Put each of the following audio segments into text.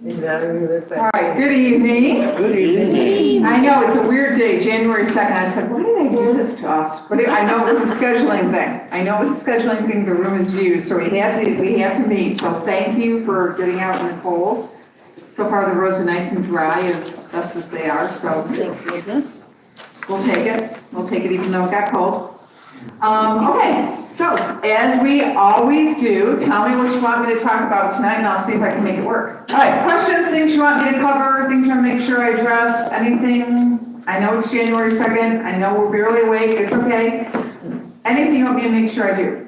All right, good evening. Good evening. I know, it's a weird day, January 2nd. I said, why did they do this to us? But I know it was a scheduling thing. I know it was a scheduling thing, the room is used, so we had to meet. So thank you for getting out in the cold. So far, the roads are nice and dry, as best as they are, so Thank goodness. we'll take it. We'll take it even though it got cold. Okay, so as we always do, tell me what you want me to talk about tonight and I'll see if I can make it work. All right, questions, things you want me to cover, things you want to make sure I address, anything? I know it's January 2nd, I know we're barely awake, it's okay. Anything you want me to make sure I do?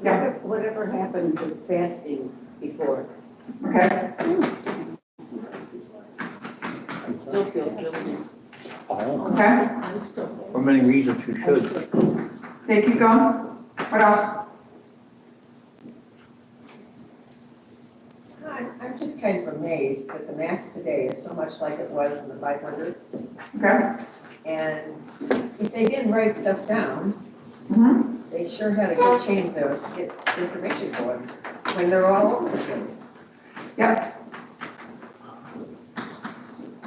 Yeah. Whatever happened to fasting before? Okay, I still feel guilty. okay. For many reasons you should. Okay, keep going. What else? I'm just kind of amazed that the Mass today is so much like it was in the 500s. Okay. And if they didn't write stuff down, Mm-hmm. they sure had a good chain to get information going when they're all over the place. Yep.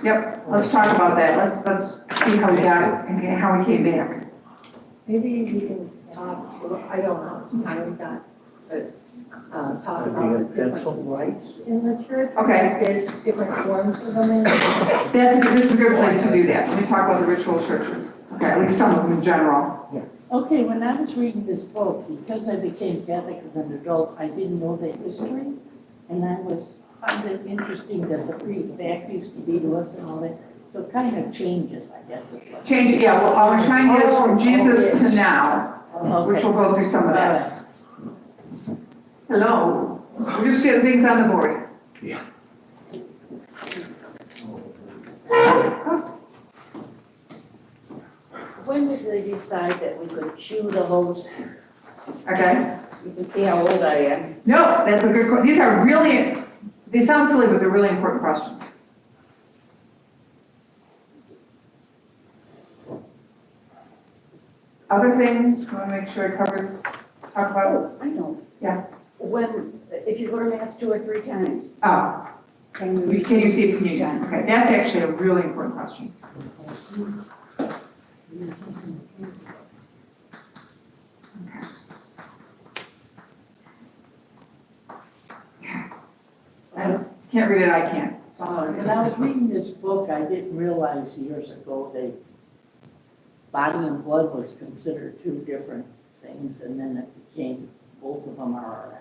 Yep, let's talk about that. Let's see how we got it and how we came back. Maybe we can talk, I don't know, I'm not, but, talk about the different rites in the church. Okay. There's different forms of them in. This is a good place to do that. Let me talk about the ritual churches. Okay, at least some of them in general. Okay, when I was reading this book, because I became Catholic as an adult, I didn't know the history, and found it interesting that the priest back used to be to us and all that, so it kind of changes, I guess. Is what Change, yeah, well, I'm trying to get us from Jesus to now, which we'll go through some of that. Hello, we're just getting things on the board. Yeah. When did they decide that we could chew the host? Okay, You can see how old I am. no, that's a good question. These are really, they sound silly, but they're really important questions. Other things, I want to make sure I talk about, Oh, I know. Yeah. If you go to Mass 2 or 3 times, oh, can you can you receive receive communion? Okay, that's actually a really important question. I can't read it, I can't. When I was reading this book, I didn't realize years ago that body and blood was considered 2 different things, and then it became both of them are all right.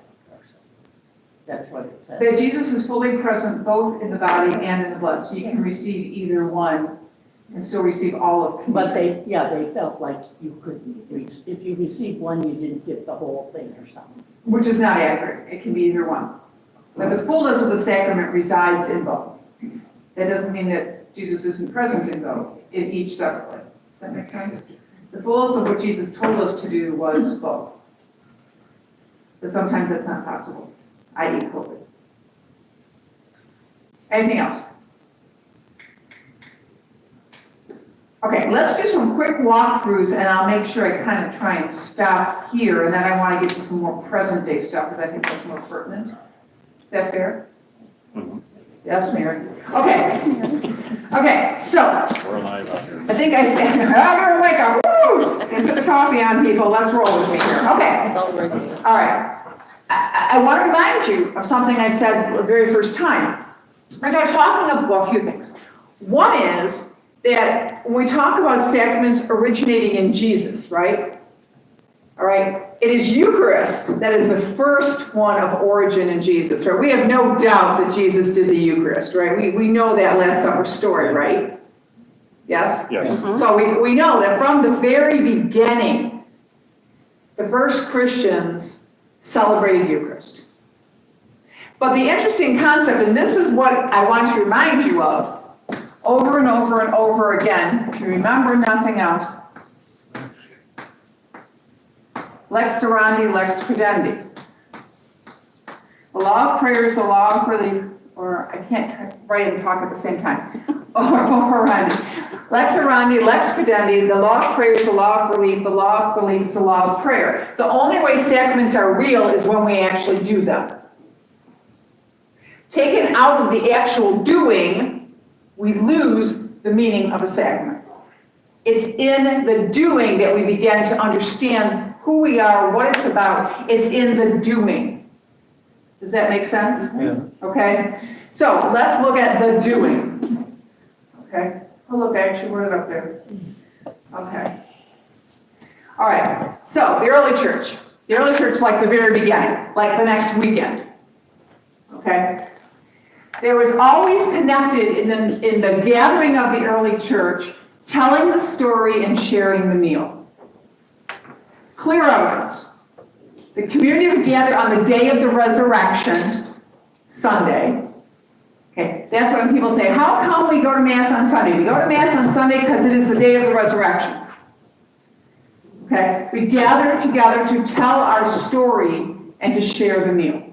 That's what it said. That Jesus is fully present both in the body and in the blood, so you can receive either one and still receive all of communion. But they felt like you couldn't, if you received one, you didn't get the whole thing or something. Which is not accurate, it can be either one. But the fullness of the sacrament resides in both. That doesn't mean that Jesus isn't present in both, in each separately. Does that make sense? The fullness of what Jesus told us to do was both. But sometimes that's not possible, i.e. COVID. Anything else? Okay, let's do some quick walkthroughs and I'll make sure I kind of try and stop here and then I want to get to some more present day stuff because I think that's more pertinent. Is that fair? Mhm. Yes, Mary. Okay. Okay, so We're alive out here. I think I said, I'm gonna wake up, woo! And put the coffee on, people, let's roll with me here. Okay. It's already. All right. I want to remind you of something I said the very first time. I started talking about a few things. One is that when we talk about sacraments originating in Jesus, right? All right, it is Eucharist that is the first one of origin in Jesus, right? We have no doubt that Jesus did the Eucharist, right? We know that Last Supper story, right? Yes? Yes. So we know that from the very beginning, the first Christians celebrated Eucharist. But the interesting concept, and this is what I want to remind you of, over and over and over again, if you remember nothing else, lex orandi, lex credendi. The law of prayer is the law of relief, or I can't write and talk at the same time. Or orandi. Lex orandi, lex credendi, the law of prayer is the law of relief, the law of relief is the law of prayer. The only way sacraments are real is when we actually do them. Taken out of the actual doing, we lose the meaning of a sacrament. It's in the doing that we begin to understand who we are, what it's about. It's in the doing. Does that make sense? Yeah. Okay? So let's look at the doing. Okay? Oh, look, I actually wrote it up there. Okay. All right. So the early church. The early church, like the very beginning, like the next weekend. Okay? There was always connected in the gathering of the early church, telling the story and sharing the meal. Clear evidence. The community would gather on the day of the resurrection, Sunday. Okay, that's when people say, how come we go to Mass on Sunday? We go to Mass on Sunday because it is the day of the resurrection. Okay, we gather together to tell our story and to share the meal.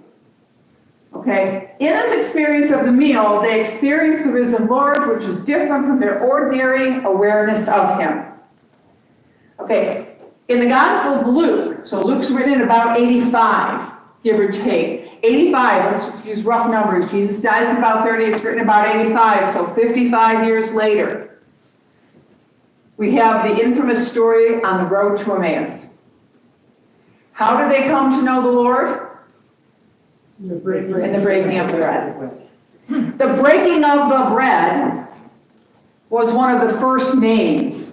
Okay, in this experience of the meal, they experience the risen Lord, which is different from their ordinary awareness of Him. Okay, in the Gospel of Luke, so Luke's written in about 85, give or take. 85, let's just use rough numbers. Jesus dies in about 30, it's written about 85, so 55 years later. We have the infamous story on the road to Emmaus. How did they come to know the Lord? In the breaking of the bread. The breaking of the bread was one of the first names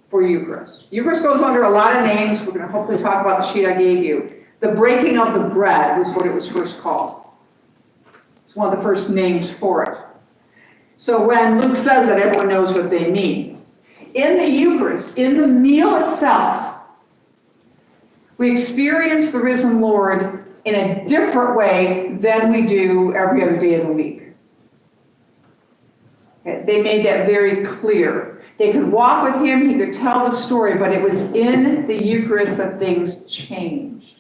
for Eucharist. Eucharist goes under a lot of names. We're going to hopefully talk about the sheet I gave you. The breaking of the bread was what it was first called. It's one of the first names for it. So when Luke says that, everyone knows what they mean. In the Eucharist, in the meal itself, we experience the risen Lord in a different way than we do every other day of the week. Okay, they made that very clear. They could walk with Him, He could tell the story, but it was in the Eucharist that things changed.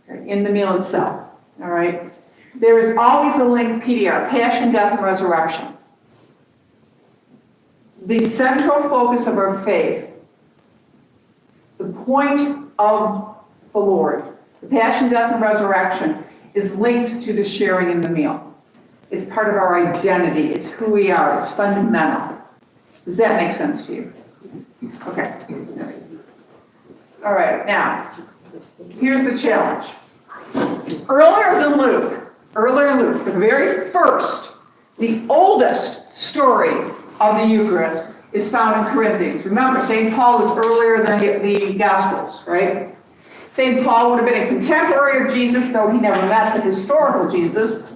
Okay, in the meal itself, all right? There is always a link, PDR, passion, death, and resurrection. The central focus of our faith, the point of the Lord, the passion, death, and resurrection is linked to the sharing in the meal. It's part of our identity. It's who we are. It's fundamental. Does that make sense to you? Okay. All right, now, here's the challenge. Earlier than Luke, the very first, the oldest story of the Eucharist is found in Corinthians. Remember, St. Paul is earlier than the Gospels, right? St. Paul would have been a contemporary of Jesus, though he never met the historical Jesus.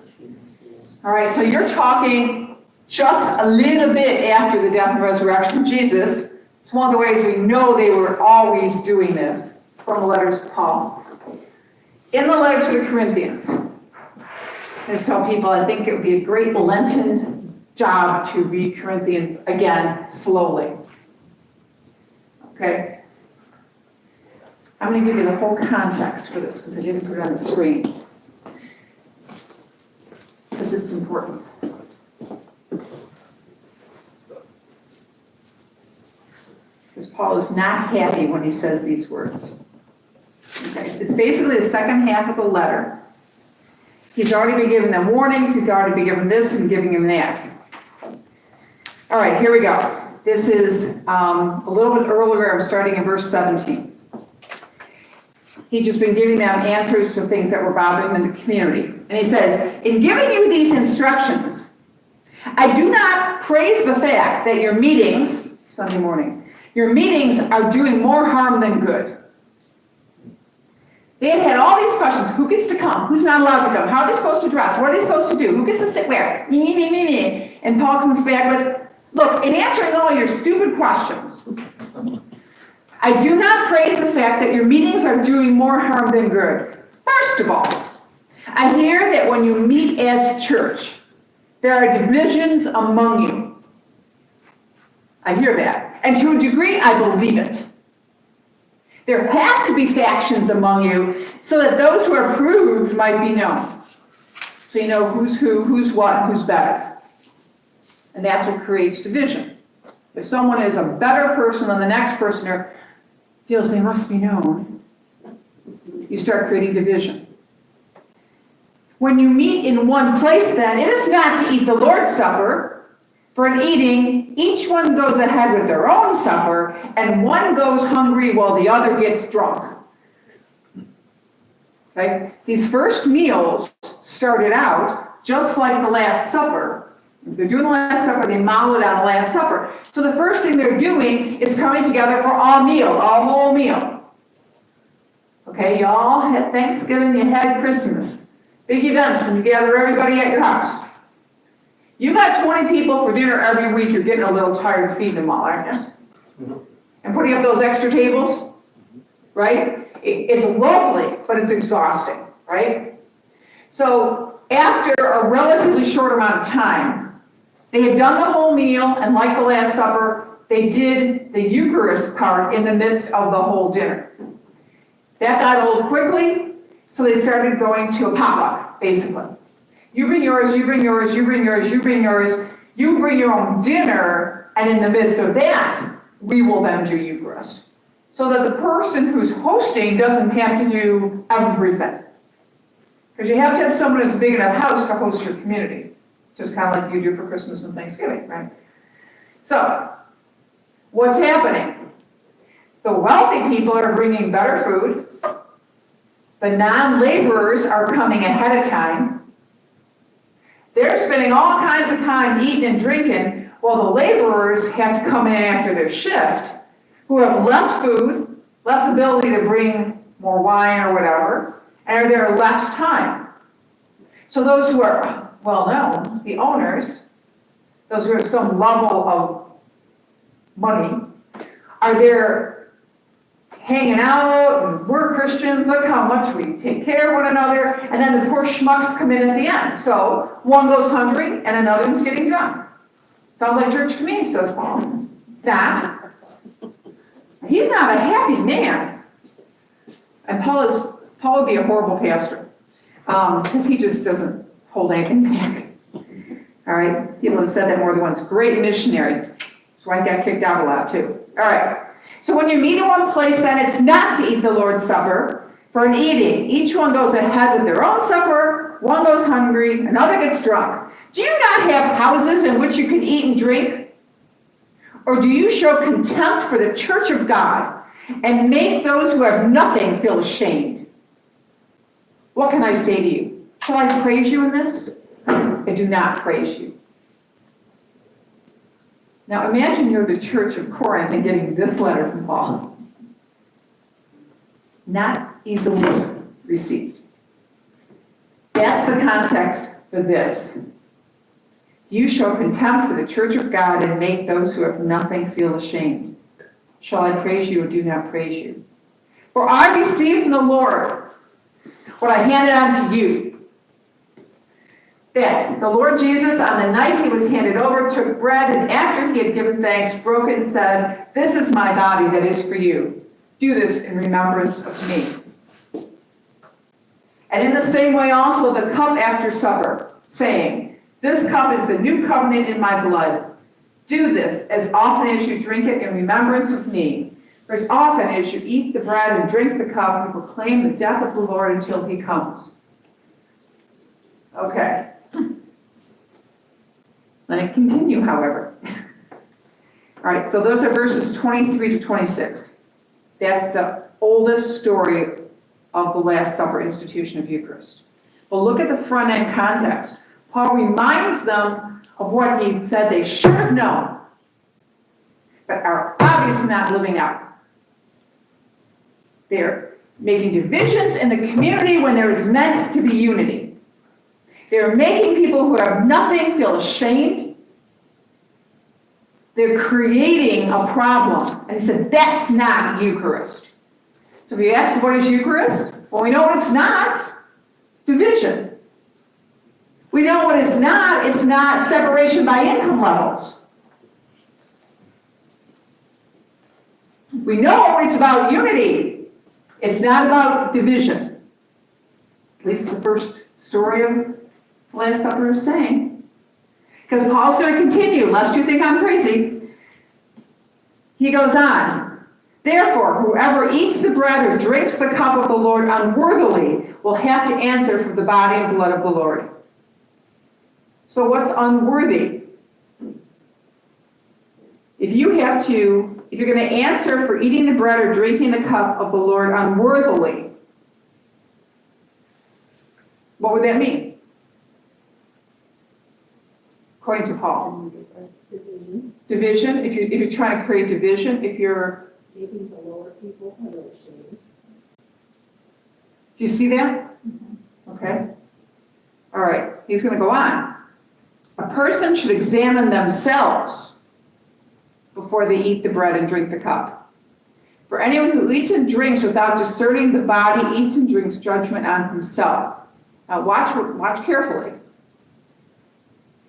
All right, so you're talking just a little bit after the death and resurrection of Jesus. It's one of the ways we know they were always doing this from the letters of Paul. In the letter to the Corinthians, I just tell people I think it would be a great Lenten job to read Corinthians again slowly. Okay? I'm going to give you the whole context for this because I didn't put it on the screen. Because it's important. Because Paul is not happy when he says these words. Okay? It's basically the second half of the letter. He's already been giving them warnings. He's already been giving this and giving him that. All right, here we go. This is a little bit earlier. I'm starting in verse 17. He's just been giving them answers to things that were bothering them in the community. And he says, in giving you these instructions, I do not praise the fact that your meetings, Sunday morning, your meetings are doing more harm than good. They had all these questions. Who gets to come? Who's not allowed to come? How are they supposed to dress? What are they supposed to do? Who gets to sit where? Me. And Paul comes back with, look, in answering all your stupid questions, I do not praise the fact that your meetings are doing more harm than good. First of all, I hear that when you meet as church, there are divisions among you. I hear that. And to a degree, I believe it. There have to be factions among you so that those who are approved might be known. So you know who's who, who's what, who's better. And that's what creates division. If someone is a better person than the next person or feels they must be known, you start creating division. When you meet in one place then, it is not to eat the Lord's Supper, for in eating, each one goes ahead with their own supper, and one goes hungry while the other gets drunk. Okay? These first meals started out just like the Last Supper. If they're doing the Last Supper, they model it on the Last Supper. So the first thing they're doing is coming together for a whole meal. Okay, y'all had Thanksgiving, you had Christmas. Big events when you gather everybody at your house. You got 20 people for dinner every week, you're getting a little tired feeding them all, aren't you? And putting up those extra tables, right? It's lovely, but it's exhausting, right? So after a relatively short amount of time, they had done the whole meal, and like the Last Supper, they did the Eucharist part in the midst of the whole dinner. That got old quickly, so they started going to a potluck, basically. You bring yours, you bring yours, you bring yours, you bring yours, you bring your own dinner, and in the midst of that, we will then do Eucharist. So that the person who's hosting doesn't have to do everything. Because you have to have someone who's big enough house to host your community, just kind of like you do for Christmas and Thanksgiving, right? So, what's happening? The wealthy people are bringing better food. The non-laborers are coming ahead of time. They're spending all kinds of time eating and drinking, while the laborers have to come in after their shift, who have less food, less ability to bring more wine or whatever, and are there less time. So those who are well-known, the owners, those who have some level of money, are there hanging out, and we're Christians, look how much we take care of one another, and then the poor schmucks come in at the end. So one goes hungry, and another one's getting drunk. Sounds like church to me, says Paul. That. He's not a happy man. And Paul would be a horrible pastor, because he just doesn't hold anything back. All right? People have said that more than once. Great missionary. That's why he got kicked out a lot, too. All right. So when you meet in one place, then it's not to eat the Lord's Supper. For in eating, each one goes ahead with their own supper, one goes hungry, another gets drunk. Do you not have houses in which you can eat and drink? Or do you show contempt for the church of God and make those who have nothing feel ashamed? What can I say to you? Shall I praise you in this? I do not praise you. Now imagine you're the church of Corinth and getting this letter from Paul. Not easily received. That's the context for this. You show contempt for the church of God and make those who have nothing feel ashamed. Shall I praise you or do not praise you? For I received from the Lord what I handed on to you. That the Lord Jesus, on the night he was handed over, took bread, and after he had given thanks, broke it and said, "This is my body that is for you. Do this in remembrance of me." And in the same way also the cup after supper, saying, "This cup is the new covenant in my blood. Do this as often as you drink it in remembrance of me. For as often as you eat the bread and drink the cup, you proclaim the death of the Lord until he comes." Okay. Let it continue, however. All right, so those are verses 23 to 26. That's the oldest story of the Last Supper institution of Eucharist. Well, look at the front end context. Paul reminds them of what he said they should have known, but are obviously not living out. They're making divisions in the community when there is meant to be unity. They're making people who have nothing feel ashamed. They're creating a problem. And he said, that's not Eucharist. So if you ask, what is Eucharist? Well, we know what it's not. Division. We know what it's not separation by income levels. We know it's about unity. It's not about division. At least the first story of the Last Supper is saying. Because Paul's going to continue, lest you think I'm crazy. He goes on. Therefore, whoever eats the bread or drinks the cup of the Lord unworthily will have to answer for the body and blood of the Lord. So what's unworthy? If you're going to answer for eating the bread or drinking the cup of the Lord unworthily, what would that mean? According to Paul. Division, if you're trying to create division, if you're... Maybe the lower people are the shame. Do you see that? Okay. All right, he's going to go on. A person should examine themselves before they eat the bread and drink the cup. For anyone who eats and drinks without discerning the body eats and drinks judgment on himself. Now watch carefully.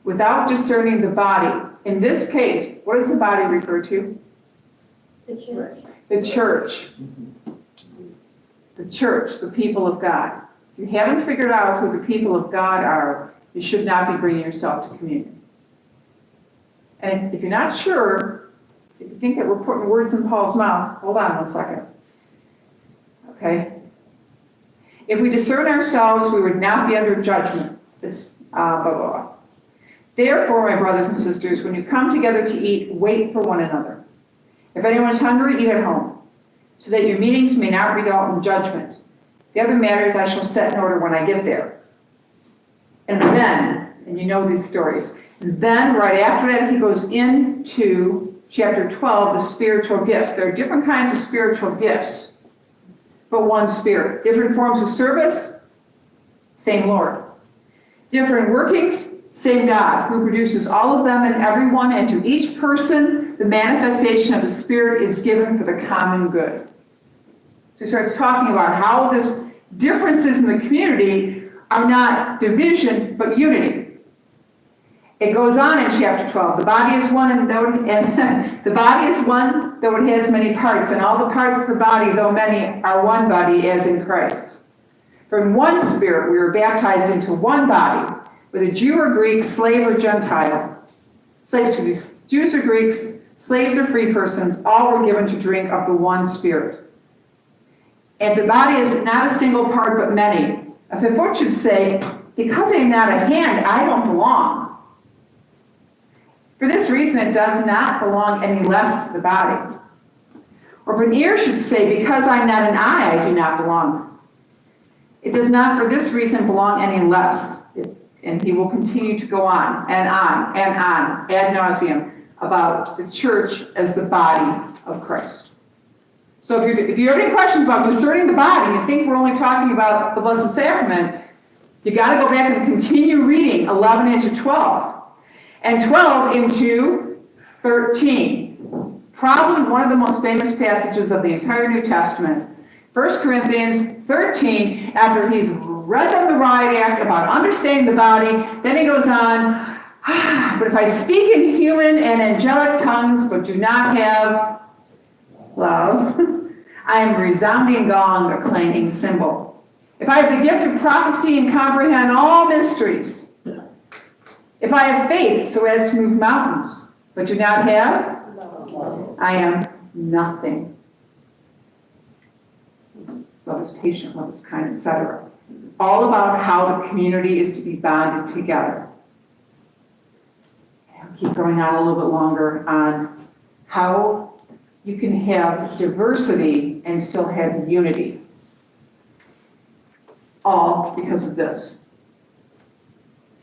Without discerning the body. In this case, what does the body refer to? The church. The church. The church, the people of God. If you haven't figured out who the people of God are, you should not be bringing yourself to communion. And if you're not sure, if you think that we're putting words in Paul's mouth, hold on one second. Okay? If we discern ourselves, we would not be under judgment. It's blah, blah, blah. Therefore, my brothers and sisters, when you come together to eat, wait for one another. If anyone is hungry, eat at home, so that your meetings may not result in judgment. The other matters I shall set in order when I get there. And then, and you know these stories, then right after that he goes into chapter 12, the spiritual gifts. There are different kinds of spiritual gifts, but one Spirit. Different forms of service, same Lord. Different workings, same God, who produces all of them and everyone, and to each person the manifestation of the Spirit is given for the common good. So he starts talking about how this differences in the community are not division, but unity. It goes on in chapter 12. The body is one, and the body is one, though it has many parts, and all the parts of the body, though many, are one body, as in Christ. For in one Spirit we were baptized into one body, whether Jew or Greek, slave or Gentile. Slaves could be Jews or Greeks, slaves or free persons, all were given to drink of the one Spirit. And the body is not a single part, but many. If a foot should say, because I am not a hand, I don't belong. For this reason, it does not belong any less to the body. Or if an ear should say, because I'm not an eye, I do not belong. It does not for this reason belong any less. And he will continue to go on, ad nauseum, about the church as the body of Christ. So if you have any questions about discerning the body, you think we're only talking about the Blessed Sacrament, you got to go back and continue reading 11 into 12, and 12 into 13. Probably one of the most famous passages of the entire New Testament. 1 Corinthians 13, after he's read them the riot act about understanding the body, then he goes on, but if I speak in human and angelic tongues, but do not have love, I am a resounding gong, a clanging cymbal. If I have the gift of prophecy and comprehend all mysteries, if I have faith so as to move mountains, but do not have, I am nothing. Love is patient, love is kind, etc. All about how the community is to be bonded together. And I'll keep going on a little bit longer on how you can have diversity and still have unity. All because of this.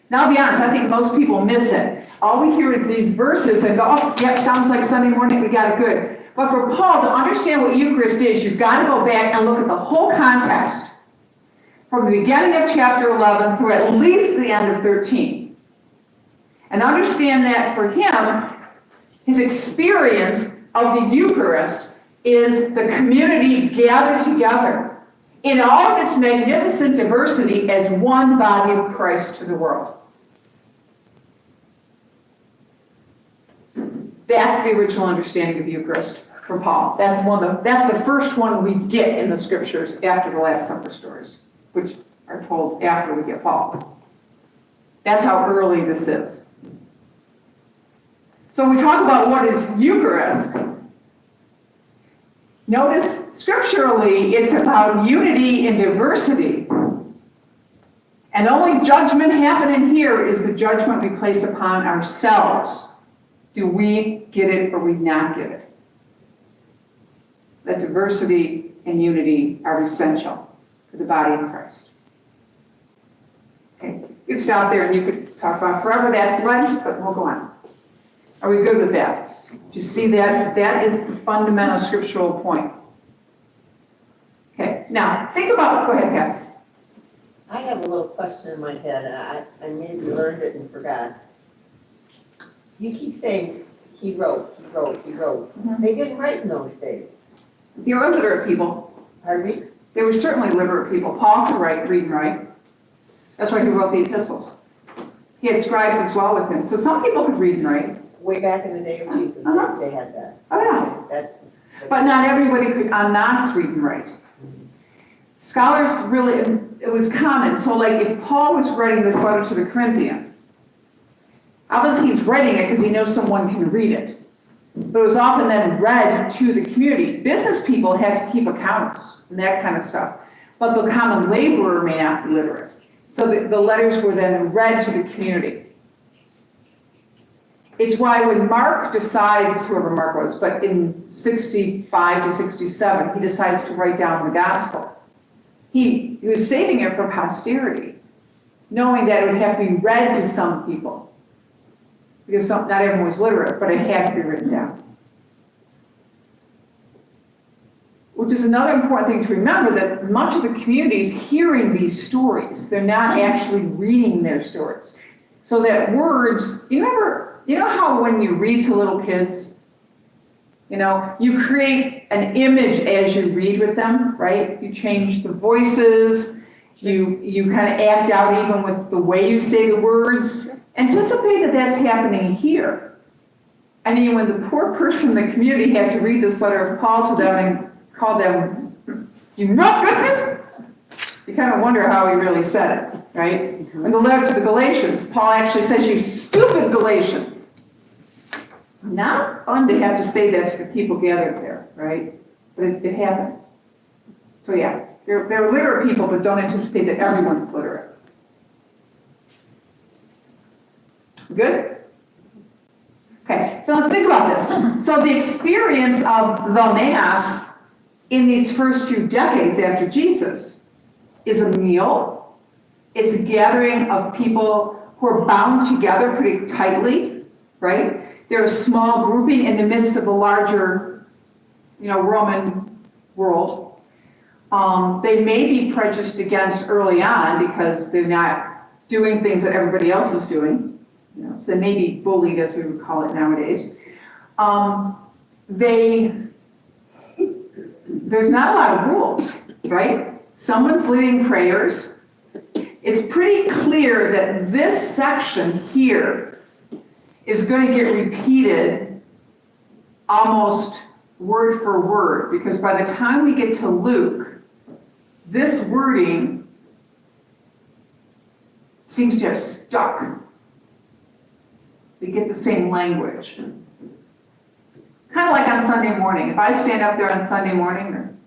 Now, I'll be honest, I think most people miss it. All we hear is these verses and go, oh, yeah, sounds like Sunday morning, we got it good. But for Paul to understand what Eucharist is, you've got to go back and look at the whole context from the beginning of chapter 11 through at least the end of 13. And understand that for him, his experience of the Eucharist is the community gathered together in all of its magnificent diversity as one body of Christ to the world. That's the original understanding of the Eucharist for Paul. That's the first one we get in the scriptures after the Last Supper stories, which are told after we get Paul. That's how early this is. So when we talk about what is Eucharist, Notice scripturally, it's about unity and diversity. And the only judgment happening here is the judgment we place upon ourselves. Do we get it or we not get it? That diversity and unity are essential for the body of Christ. Okay, you could stop there and you could talk about forever, that's Lent, but we'll go on. Are we good with that? Do you see that? That is the fundamental scriptural point. Okay, now think about, go ahead, Kathy. I have a little question in my head, I maybe learned it and forgot. You keep saying, he wrote. Mhm. They didn't write in those days. They were literate people. Pardon me? They were certainly literate people. Paul could read and write. That's why he wrote the epistles. He had scribes as well with him. So some people could read and write. Way back in the day of Jesus, Uh-huh. they had that. Oh, yeah. That's. But not everybody could en masse read and write. Scholars really, it was common. So like if Paul was writing this letter to the Corinthians, obviously he's writing it because he knows someone can read it. But it was often then read to the community. Business people had to keep accounts and that kind of stuff. But the common laborer may not be literate. So the letters were then read to the community. It's why when Mark decides, whoever Mark was, but in 65 to 67, he decides to write down the gospel. He was saving it for posterity, knowing that it would have to be read to some people. Because not everyone was literate, but it had to be written down. Which is another important thing to remember, that much of the community is hearing these stories. They're not actually reading their stories. So that words, you know how when you read to little kids, you create an image as you read with them, right? You change the voices, you kind of act out even with the way you say the words. Anticipate that that's happening here. I mean, when the poor person in the community had to read this letter of Paul to them and call them, "You not get this?" You kind of wonder how he really said it, right? In the letter to the Galatians, Paul actually says, "You stupid Galatians." Not fun to have to say that to the people gathered there, right? But it happens. So yeah, they're literate people, but don't anticipate that everyone's literate. Good? Okay, so let's think about this. So the experience of the Mass in these first few decades after Jesus is a meal. It's a gathering of people who are bound together pretty tightly, right? They're a small grouping in the midst of a larger, Roman world. They may be prejudiced against early on because they're not doing things that everybody else is doing. So they may be bullied, as we would call it nowadays. There's not a lot of rules, right? Someone's leading prayers. It's pretty clear that this section here is going to get repeated almost word for word, because by the time we get to Luke, this wording seems to have stuck. We get the same language. Kind of like on Sunday morning. If I stand up there on Sunday morning,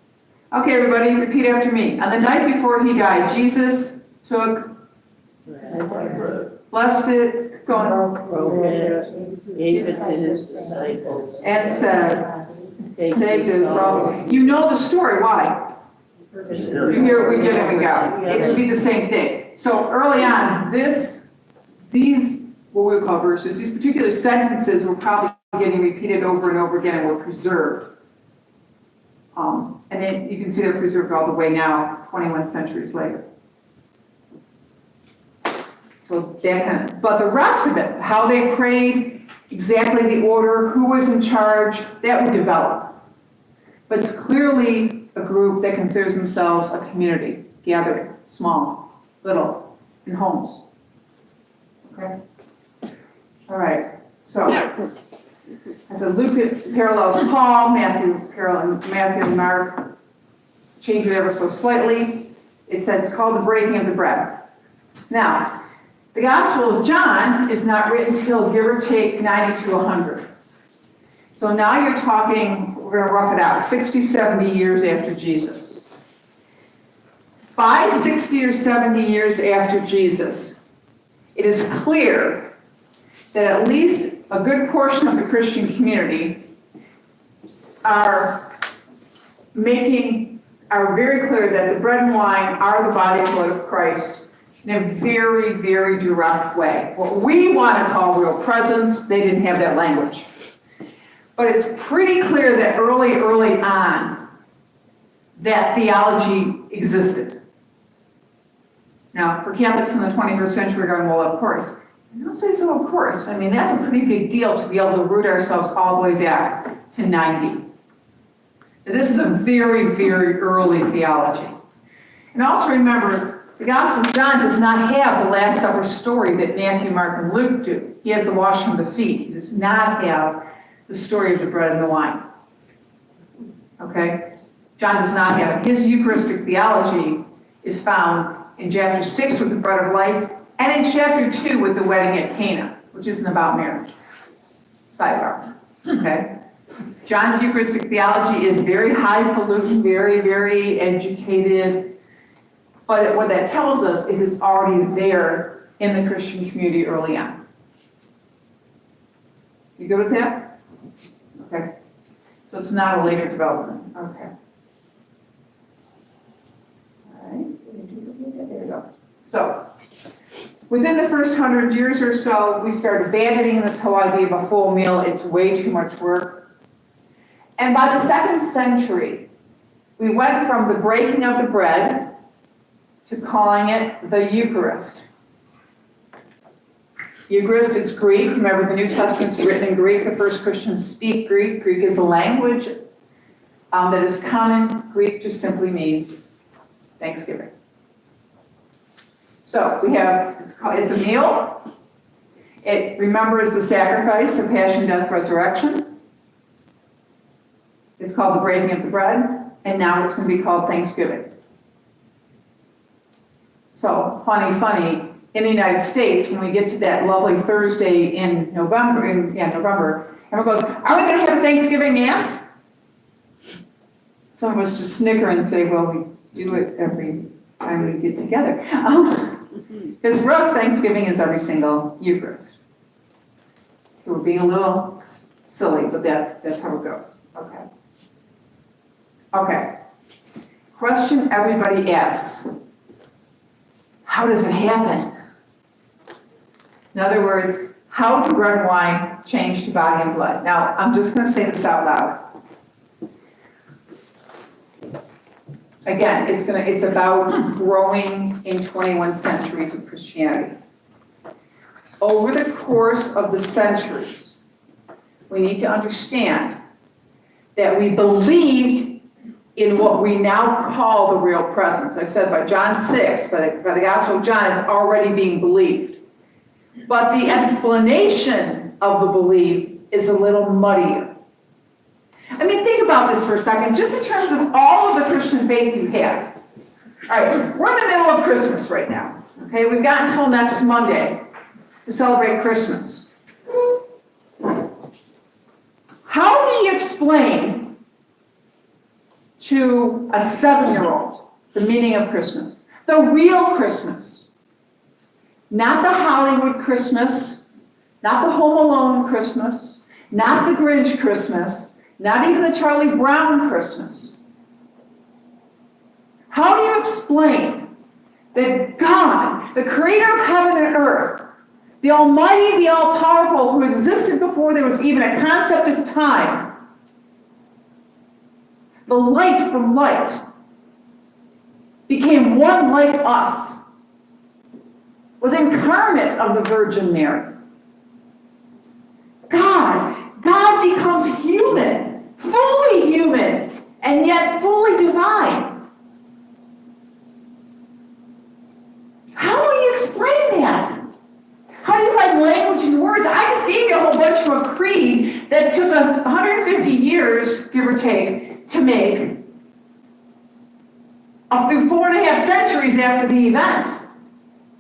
okay, everybody, repeat after me. On the night before he died, Jesus took, blessed it, go on, Broke it, gave it to his disciples. and said, Take take this all. You know the story, why? You hear it, we get it, we go. It would be the same thing. So early on, these, what we would call verses, these particular sentences were probably getting repeated over and over again and were preserved. And then you can see they're preserved all the way now, 21 centuries later. So that kind of, but the rest of it, how they prayed, exactly the order, who was in charge, that would develop. But it's clearly a group that considers themselves a community, gathering, small, little, in homes. Okay? All right, so Luke parallels Paul, Matthew and Mark, change it ever so slightly. It says it's called the breaking of the bread. Now, the Gospel of John is not written till give or take 90 to 100. So now you're talking we're going to rough it out, 60, 70 years after Jesus. By 60 or 70 years after Jesus, it is clear that at least a good portion of the Christian community are very clear that the bread and wine are the body and blood of Christ in a very, very direct way. What we want to call real presence, they didn't have that language. But it's pretty clear that early on, that theology existed. Now, for Catholics in the 21st century, we're going, well, of course. I don't say so, of course. I mean, that's a pretty big deal to be able to root ourselves all the way back to 90. This is a very, very early theology. And also remember, the Gospel of John does not have the Last Supper story that Matthew, Mark, and Luke do. He has the washing of the feet. He does not have the story of the bread and the wine. Okay? John does not have it. His Eucharistic theology is found in chapter 6 with the bread of life, and in chapter 2 with the wedding at Cana, which isn't about marriage. Sidebar. Okay? John's Eucharistic theology is very highfalutin, very, very educated. But what that tells us is it's already there in the Christian community early on. You good with that? Okay. So it's not a later development. Okay. All right. There you go. So, within the first 100 years or so, we started abandoning this whole idea of a full meal. It's way too much work. And by the 2nd century, we went from the breaking of the bread to calling it the Eucharist. Eucharist is Greek. Remember, the New Testament's written in Greek. The first Christians speak Greek. Greek is a language that is common. Greek just simply means Thanksgiving. So we have, it's a meal. It remembers the sacrifice, the passion, death, resurrection. It's called the breaking of the bread, and now it's going to be called Thanksgiving. So, funny, in the United States, when we get to that lovely Thursday in November, everyone goes, are we going to have a Thanksgiving Mass? Some of us just snicker and say, well, we do it every time we get together. Because for us, Thanksgiving is every single Eucharist. We're being a little silly, but that's how it goes. Okay. Okay. Question everybody asks. How does it happen? In other words, how do bread and wine change to body and blood? Now, I'm just going to say this out loud. Again, it's about growing in 21 centuries of Christianity. Over the course of the centuries, we need to understand that we believed in what we now call the real presence. I said by John 6, by the Gospel of John, it's already being believed. But the explanation of the belief is a little muddier. I mean, think about this for a second, just in terms of all of the Christian faith you have. All right, we're in the middle of Christmas right now. Okay, we've got until next Monday to celebrate Christmas. How do you explain to a 7-year-old the meaning of Christmas? The real Christmas. Not the Hollywood Christmas, not the Home Alone Christmas, not the Grinch Christmas, not even the Charlie Brown Christmas. How do you explain that God, the creator of heaven and earth, the almighty, the all-powerful, who existed before there was even a concept of time, the light from light, became one like us, was incarnate of the Virgin Mary. God becomes human, fully human, and yet fully divine. How do you explain that? How do you find language and words? I just gave you a whole bunch from a creed that took 150 years, give or take, to make, up through 4.5 centuries after the event.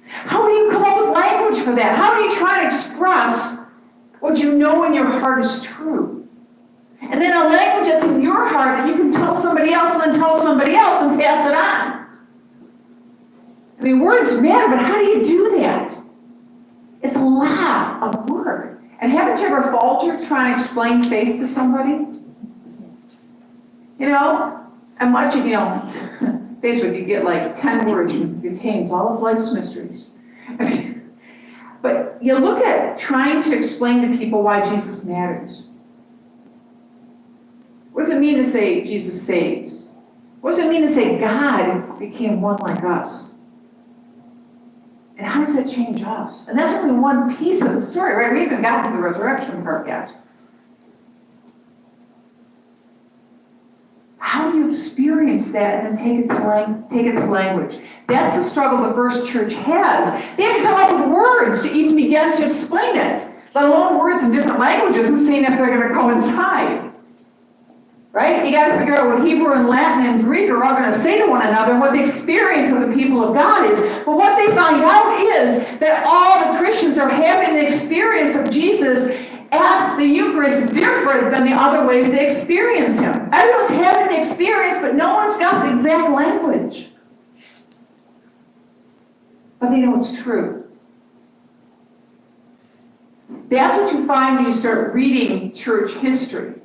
How do you come up with language for that? How do you try to express what you know in your heart is true? And and then a language that's in your heart that you can tell somebody else and then tell somebody else and pass it on. I mean, words matter, but how do you do that? It's a lot of work. And haven't you ever faltered trying to explain faith to somebody? You know, I'm watching, Facebook, you get like 10 words and it contains all of life's mysteries. I mean, but you look at trying to explain to people why Jesus matters. What does it mean to say Jesus saves? What does it mean to say God became one like us? And how does that change us? And that's only one piece of the story, right? We haven't gotten to the resurrection part yet. How do you experience that and then take it to language? That's the struggle the first church has. They have to come up with words to even begin to explain it, let alone words in different languages and seeing if they're going to coincide. Right? You got to figure out what Hebrew and Latin and Greek are all going to say to one another and what the experience of the people of God is. But what they find out is that all the Christians are having the experience of Jesus at the Eucharist different than the other ways they experience him. Everyone's having the experience, but no one's got the exact language. But they know it's true. That's what you find when you start reading church history.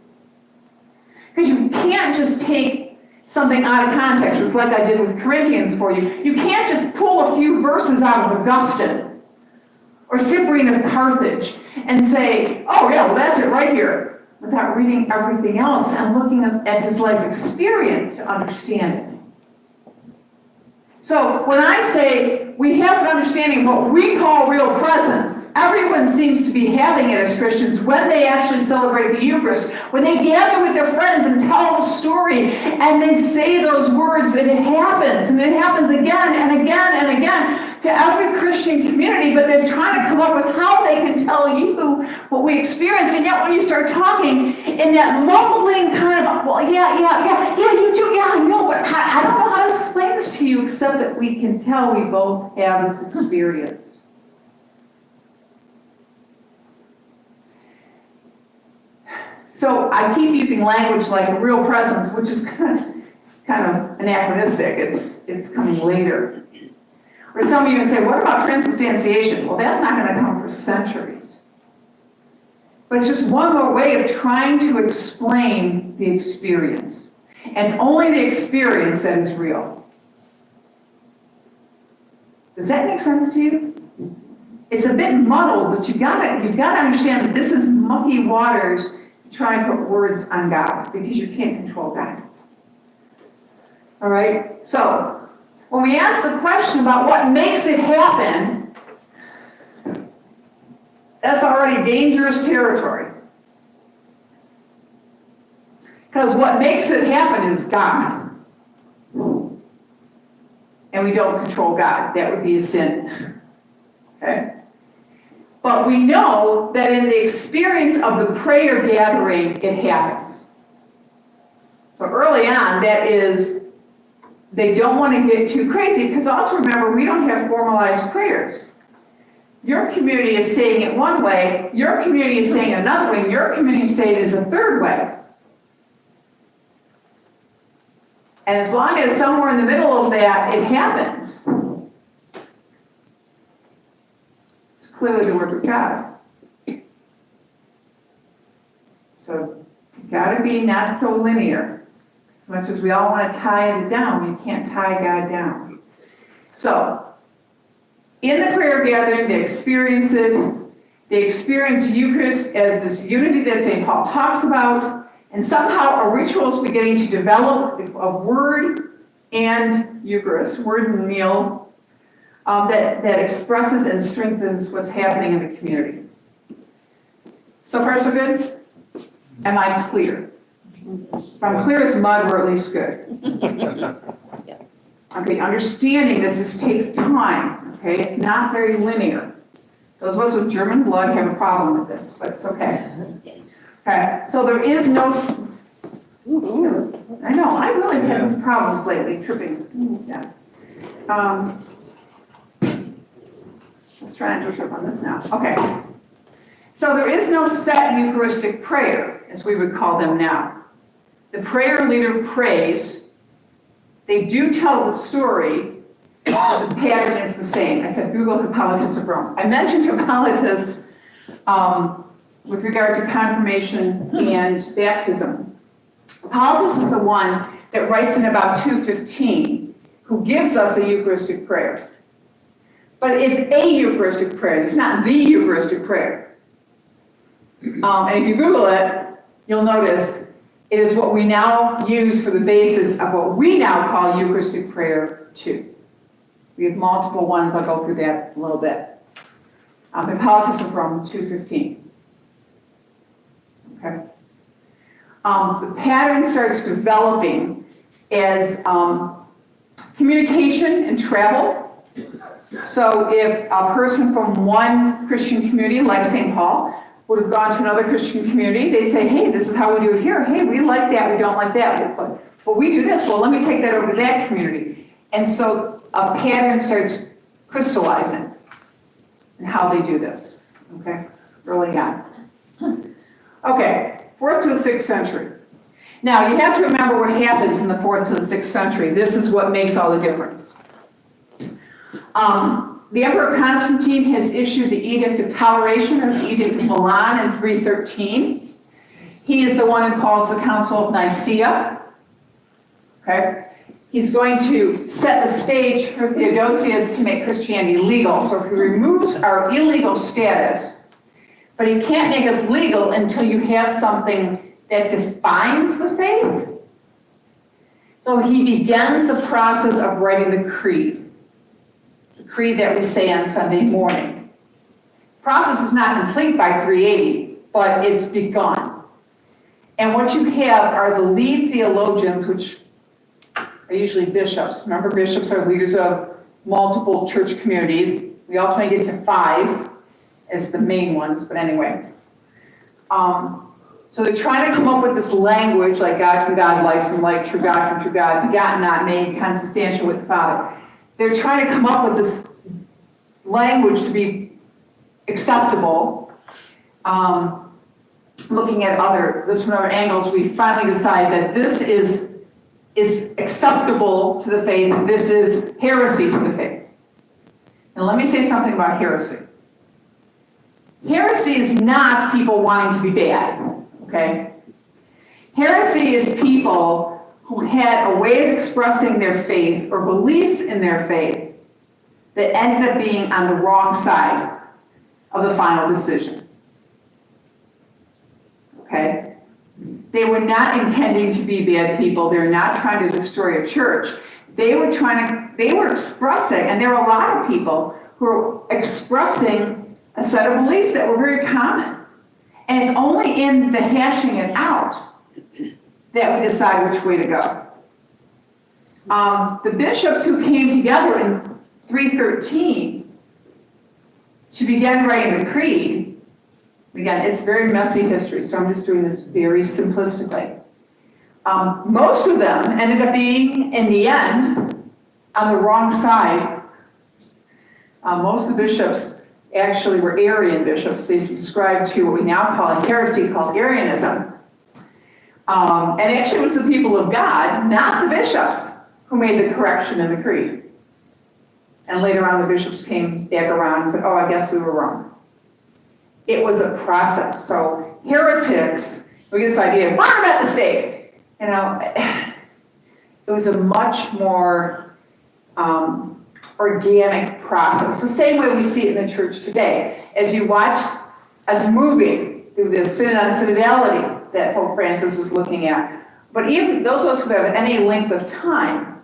Because you can't just take something out of context. It's like I did with Corinthians for you. You can't just pull a few verses out of Augustine or Cyprian of Carthage and say, oh yeah, well that's it right here, without reading everything else and looking at his life experience to understand it. So when I say we have an understanding of what we call real presence, everyone seems to be having it as Christians when they actually celebrate the Eucharist, when they gather with their friends and tell the story and they say those words, and it happens, and it happens again and again and again to every Christian community, but they're trying to come up with how they can tell you what we experience, and yet when you start talking in that mumbling kind of, well, yeah, you do, yeah, I know, but I don't know how to explain this to you except that we can tell we both have this experience. So I keep using language like a real presence, which is kind of anachronistic. It's coming later. Or some of you even say, what about transubstantiation? Well, that's not going to come for centuries. But it's just one more way of trying to explain the experience. And it's only the experience that is real. Does that make sense to you? It's a bit muddled, but you've got to understand that this is mucky waters to try and put words on God, because you can't control God. All right? So, when we ask the question about what makes it happen, that's already dangerous territory. Because what makes it happen is God. And we don't control God. That would be a sin. Okay? But we know that in the experience of the prayer gathering, it happens. So early on, that is, they don't want to get too crazy, because also remember, we don't have formalized prayers. Your community is saying it one way, your community is saying another way, your community is saying it is a third way. And as long as somewhere in the middle of that it happens, it's clearly the work of God. So you've got to be not so linear. As much as we all want to tie it down, you can't tie God down. So, in the prayer gathering, they experience it. They experience Eucharist as this unity that St. Paul talks about. And somehow a ritual is beginning to develop of word and Eucharist, word and meal, that expresses and strengthens what's happening in the community. So far, so good? Am I clear? If I'm clear as mud, we're at least good. Yes. Okay, understanding this takes time, okay? It's not very linear. Those of us with German blood have a problem with this, but it's okay. Okay, so there is no, I know, I really had these problems lately, tripping. Yeah. Let's try not to trip on this now. Okay. So there is no set Eucharistic prayer. as we would call them now. The prayer leader prays. They do tell the story, but the pattern is the same. I said, Google Hippolytus of Rome. I mentioned Hippolytus with regard to confirmation and baptism. Hippolytus is the one that writes in about 215, who gives us a Eucharistic prayer. But it's a Eucharistic prayer. It's not the Eucharistic prayer. And if you Google it, you'll notice it is what we now use for the basis of what we now call Eucharistic prayer 2. We have multiple ones. I'll go through that a little bit. Hippolytus of Rome, 215. Okay. The pattern starts developing as communication and travel. So if a person from one Christian community, like St. Paul, would have gone to another Christian community, they'd say, hey, this is how we do it here. Hey, we like that, we don't like that. But we do this. Well, let me take that over to that community. And so a pattern starts crystallizing in how they do this, okay, early on. Okay, 4th to the 6th century. Now, you have to remember what happens in the 4th to the 6th century. This is what makes all the difference. The Emperor Constantine has issued the Edict of Toleration, or the Edict of Milan in 313. He is the one who calls the Council of Nicaea. Okay? He's going to set the stage for Theodosius to make Christianity legal. So if he removes our illegal status, but he can't make us legal until you have something that defines the faith. So he begins the process of writing the creed. Creed that we say on Sunday morning. Process is not complete by 380, but it's begun. And what you have are the lead theologians, which are usually bishops. Remember, bishops are leaders of multiple church communities. We ultimately get to 5 as the main ones, but anyway. So they're trying to come up with this language, like God from God, light from light, true God from true God, begotten, not made, consubstantial with the Father. They're trying to come up with this language to be acceptable. Looking at this from other angles, we finally decide that this is acceptable to the faith, this is heresy to the faith. And let me say something about heresy. Heresy is not people wanting to be bad, okay? Heresy is people who had a way of expressing their faith or beliefs in their faith that ended up being on the wrong side of the final decision. Okay? They were not intending to be bad people. They were not trying to destroy a church. They were expressing, and there were a lot of people who were expressing a set of beliefs that were very common. And it's only in the hashing it out that we decide which way to go. The bishops who came together in 313 to begin writing the creed, again, it's very messy history, so I'm just doing this very simplistically. Most of them ended up being, in the end, on the wrong side. Most of the bishops actually were Arian bishops. They subscribed to what we now call a heresy called Arianism. And actually it was the people of God, not the bishops, who made the correction in the creed. And later on the bishops came back around and said, oh, I guess we were wrong. It was a process. So heretics, we get this idea of burn them at the stake. You know, it was a much more organic process. The same way we see it in the church today. As you watch us moving through this synod on synodality that Pope Francis is looking at. But even those of us who have any length of time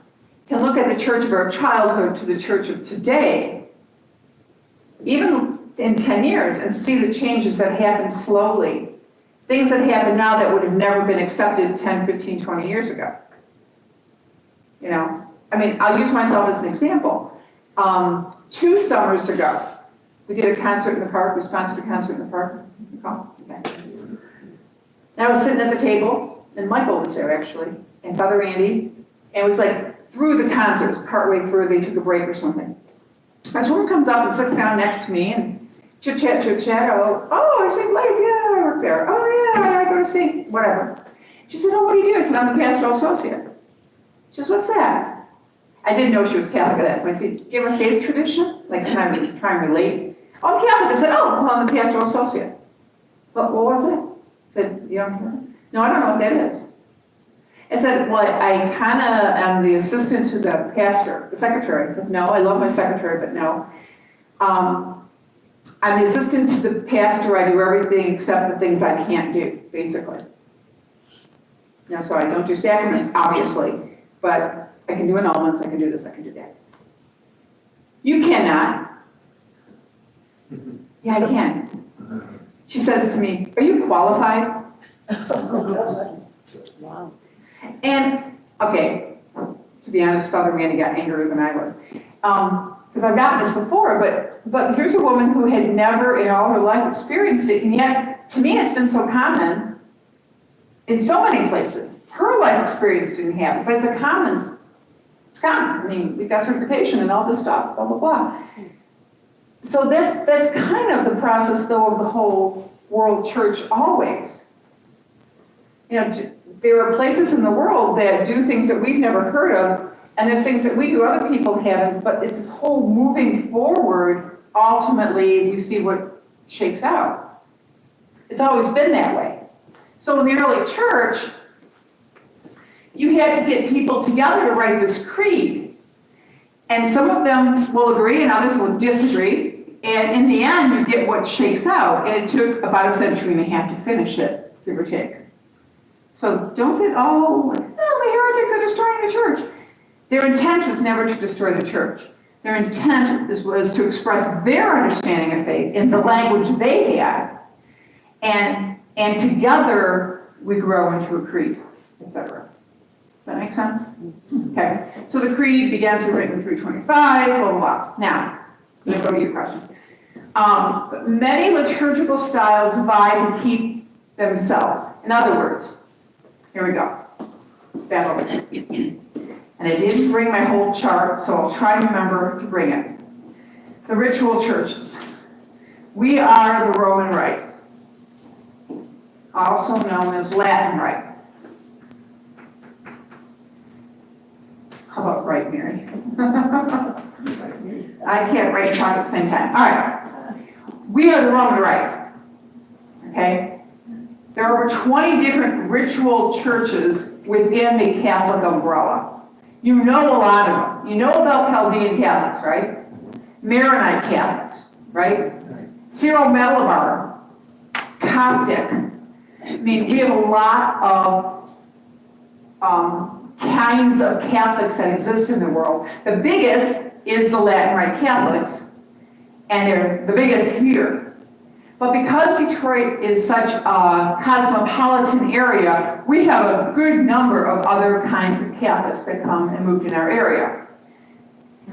can look at the church of our childhood to the church of today, even in 10 years, and see the changes that happen slowly. Things that happen now that would have never been accepted 10, 15, 20 years ago. You know, I mean, I'll use myself as an example. 2 summers ago, we did a concert in the park. We sponsored a concert in the park. Okay. And I was sitting at the table, and Michael was there actually, and Father Andy, and it was like through the concert, it was partway through, they took a break or something. This woman comes up and sits down next to me, and chit-chat, oh, I sing plays, yeah, I work there. Oh, yeah, I go University, whatever. She said, oh, what do you do? I said, I'm the pastoral associate. She says, what's that? I didn't know she was Catholic at that point. I said, do you have a faith tradition? Like, can I try and relate? Oh, I'm Catholic. I said, oh, well, I'm the pastoral associate. What was it? I said, you don't know? No, I don't know what that is. I said, well, I kind of am the assistant to the pastor, the secretary. I said, no, I love my secretary, but no. I'm the assistant to the pastor. I do everything except the things I can't do, basically. You know, so I don't do sacraments, obviously, but I can do annulments, I can do this, I can do that. You cannot. Yeah, I can. She says to me, are you qualified? Wow. And, okay, to be honest, Father Randy got angrier than I was. Because I've gotten this before, but here's a woman who had never in all her life experienced it, and yet, to me, it's been so common in so many places. Her life experience didn't have it, but it's common. I mean, we've got certification and all this stuff, blah, blah, blah. So that's kind of the process, though, of the whole world church always. You know, there are places in the world that do things that we've never heard of, and there's things that we do other people haven't, but it's this whole moving forward, ultimately, we see what shakes out. It's always been that way. So in the early church, you had to get people together to write this creed. And some of them will agree and others will disagree. And in the end, you get what shakes out. And it took about a century and a half to finish it, give or take. So don't get all like, oh, the heretics are destroying the church. Their intent was never to destroy the church. Their intent was to express their understanding of faith in the language they had. And together, we grow into a creed, etc. Does that make sense? Okay. So the creed began to be written in 325, blah, blah, blah. Now, I'm going to go to your question. Many liturgical styles vie to keep themselves. In other words, here we go. Back over. And I didn't bring my whole chart, so I'll try to remember to bring it. The ritual churches. We are the Roman Rite, also known as Latin Rite. How about Rite, Mary? I can't write and talk at the same time. All right. We are the Roman Rite. Okay? There are over 20 different ritual churches within the Catholic umbrella. You know a lot of them. You know about Chaldean Catholics, right? Maronite Catholics, right? Syro-Malabar, Coptic. I mean, we have a lot of kinds of Catholics that exist in the world. The biggest is the Latin Rite Catholics, and they're the biggest here. But because Detroit is such a cosmopolitan area, we have a good number of other kinds of Catholics that come and move in our area.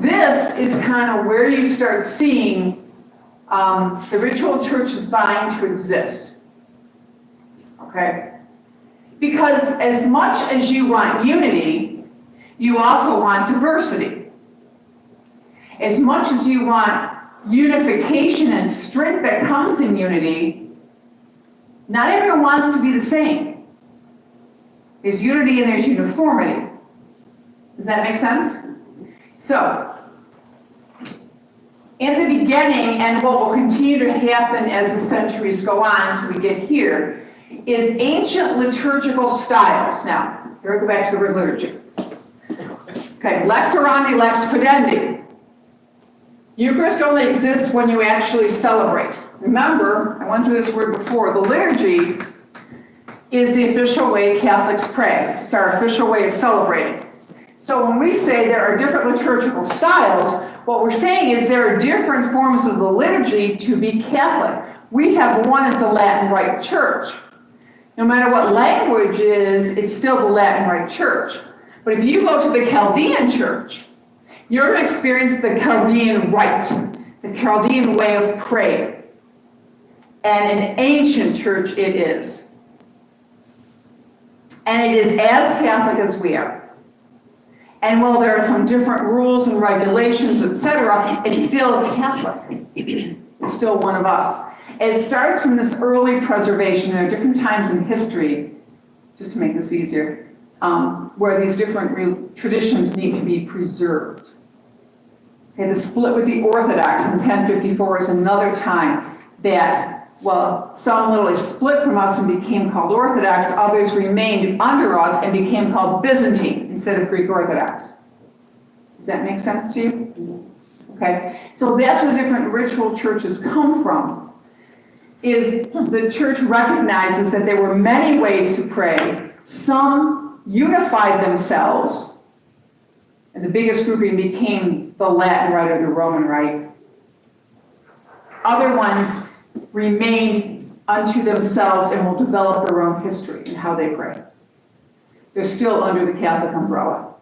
This is kind of where you start seeing the ritual churches vying to exist. Okay? Because as much as you want unity, you also want diversity. As much as you want unification and strength that comes in unity, not everyone wants to be the same. There's unity and there's uniformity. Does that make sense? So, in the beginning, and what will continue to happen as the centuries go on until we get here, is ancient liturgical styles. Now, here we go back to the word liturgy. Okay, lex orandi, lex credendi. Eucharist only exists when you actually celebrate. Remember, I went through this word before, the liturgy is the official way Catholics pray. It's our official way of celebrating. So when we say there are different liturgical styles, what we're saying is there are different forms of the liturgy to be Catholic. We have one as a Latin Rite church. No matter what language is, it's still the Latin Rite church. But if you go to the Chaldean church, you're going to experience the Chaldean rite, the Chaldean way of praying. And an ancient church it is. And it is as Catholic as we are. And while there are some different rules and regulations, etc., it's still Catholic. It's still one of us. It starts from this early preservation. There are different times in history, just to make this easier, where these different traditions need to be preserved. Okay, the split with the Orthodox in 1054 is another time that, well, some literally split from us and became called Orthodox, others remained under us and became called Byzantine instead of Greek Orthodox. Does that make sense to you? Okay, so that's where the different ritual churches come from, is the church recognizes that there were many ways to pray. Some unified themselves, and the biggest grouping became the Latin Rite or the Roman Rite. Other ones remained unto themselves and will develop their own history in how they pray. They're still under the Catholic umbrella.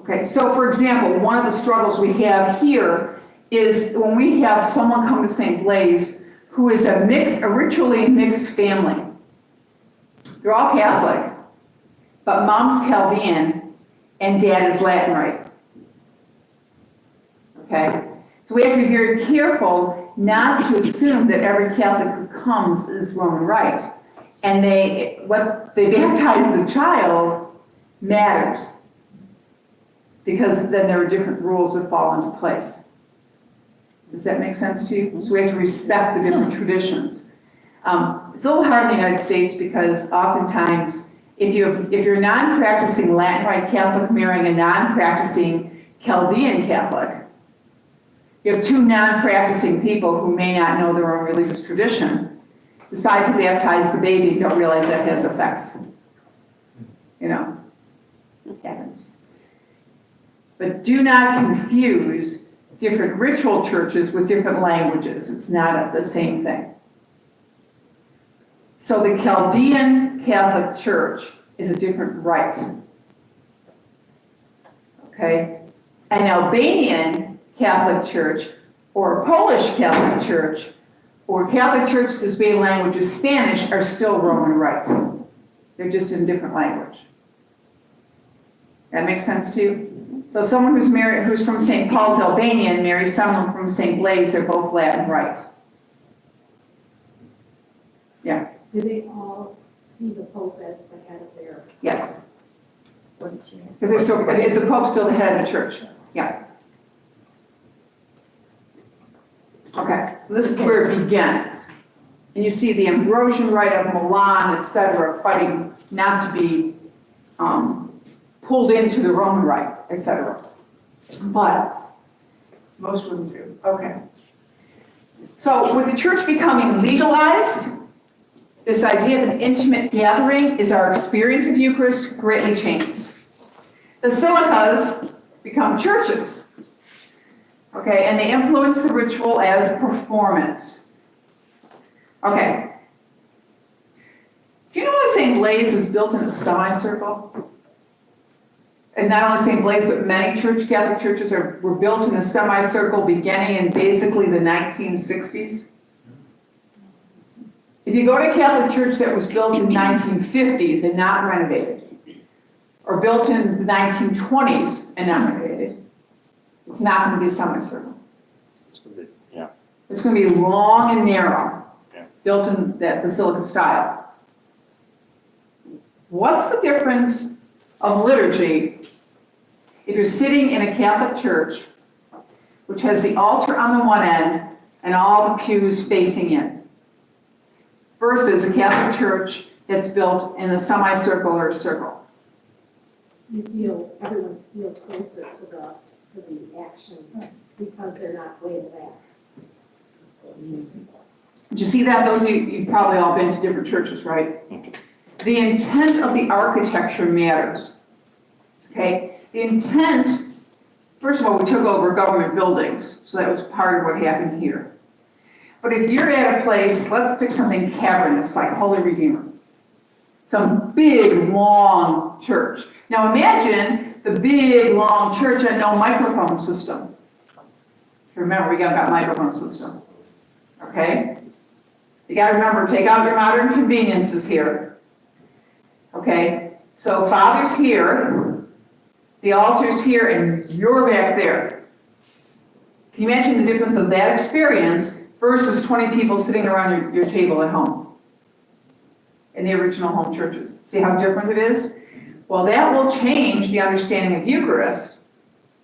Okay, so for example, one of the struggles we have here is when we have someone come to St. Blaise who is a ritually mixed family. They're all Catholic, but mom's Chaldean and dad is Latin Rite. Okay? So we have to be very careful not to assume that every Catholic who comes is Roman Rite. And what they baptize the child matters, because then there are different rules that fall into place. Does that make sense to you? So we have to respect the different traditions. It's a little hard in the United States because oftentimes, if you're a non-practicing Latin Rite Catholic marrying a non-practicing Chaldean Catholic, you have two non-practicing people who may not know their own religious tradition, decide to baptize the baby, don't realize that has effects. You know, it happens. But do not confuse different ritual churches with different languages. It's not the same thing. So the Chaldean Catholic Church is a different rite. Okay? An Albanian Catholic Church, or a Polish Catholic Church, or Catholic Church whose main language is Spanish are still Roman Rite. They're just in different language. That makes sense to you? So someone who's from St. Paul's, Albania, and marries someone from St. Blaise, they're both Latin Rite. Yeah. Do they all see the Pope as the head of their? Yes. Because they're still, the Pope's still the head of the church. Yeah. Okay, so this is where it begins. And you see the Ambrosian Rite of Milan, etc., fighting not to be pulled into the Roman Rite, etc. But most of them do. Okay. So with the church becoming legalized, this idea of an intimate gathering is our experience of Eucharist greatly changes. Basilicas become churches. Okay, and they influence the ritual as performance. Okay. Do you know why St. Blaise is built in a semicircle? And not only St. Blaise, but many Catholic churches were built in a semicircle beginning in basically the 1960s. If you go to a Catholic church that was built in the 1950s and not renovated, or built in the 1920s and not renovated, it's not going to be a semicircle. Yeah. It's going to be long and narrow, Yeah. built in that basilica style. What's the difference of liturgy if you're sitting in a Catholic church which has the altar on the one end and all the pews facing in, versus a Catholic church that's built in a semicircle or a circle? Everyone feels closer to the action because they're not way back. Did you see that? Those of you've probably all been to different churches, right? The intent of the architecture matters. Okay? The intent, first of all, we took over government buildings, so that was part of what happened here. But if you're at a place, let's pick something cavernous like Holy Redeemer, some big, long church. Now imagine the big, long church and no microphone system. Remember, we got microphone system. Okay? You got to remember, take out your modern conveniences here. Okay? So Father's here, the altar's here, and you're back there. Can you imagine the difference of that experience versus 20 people sitting around your table at home in the original home churches. See how different it is? Well, that will change the understanding of Eucharist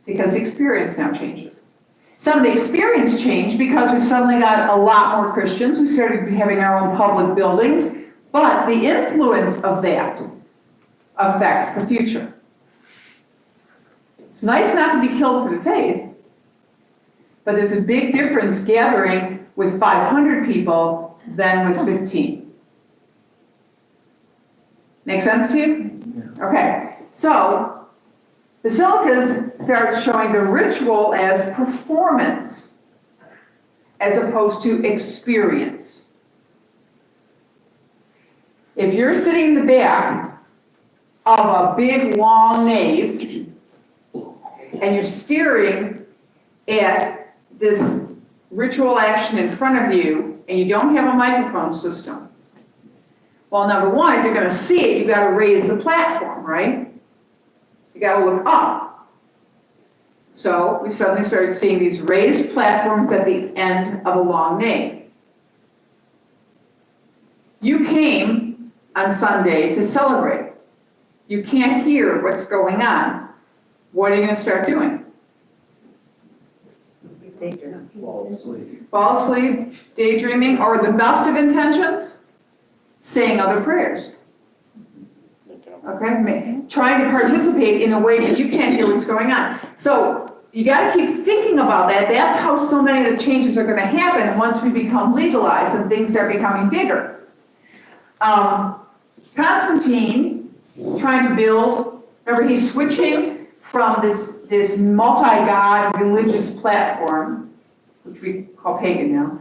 because the experience now changes. Some of the experience changed because we suddenly got a lot more Christians. We started having our own public buildings, but the influence of that affects the future. It's nice not to be killed for the faith, but there's a big difference gathering with 500 people than with 15. Make sense to you? Okay, so basilicas start showing the ritual as performance as opposed to experience. If you're sitting in the back of a big long nave and you're staring at this ritual action in front of you and you don't have a microphone system, well, number one, if you're going to see it, you've got to raise the platform, right? You got to look up. So we suddenly started seeing these raised platforms at the end of a long nave. You came on Sunday to celebrate. You can't hear what's going on. What are you going to start doing? Fall asleep, daydreaming, or the best of intentions, saying other prayers. Okay, trying to participate in a way that you can't hear what's going on. So you got to keep thinking about that. That's how so many of the changes are going to happen once we become legalized and things start becoming bigger. Constantine, trying to build, remember he's switching from this multi-god religious platform, which we call pagan now,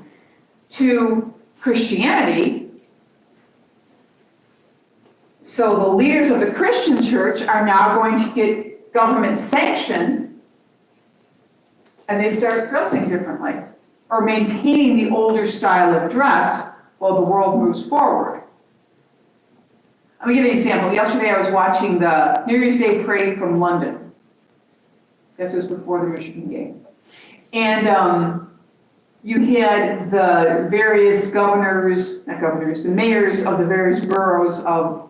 to Christianity. So the leaders of the Christian church are now going to get government sanction, and they start dressing differently, or maintaining the older style of dress while the world moves forward. Let me give you an example. Yesterday I was watching the New Year's Day parade from London. This was before the Michigan game. And you had the various the mayors of the various boroughs of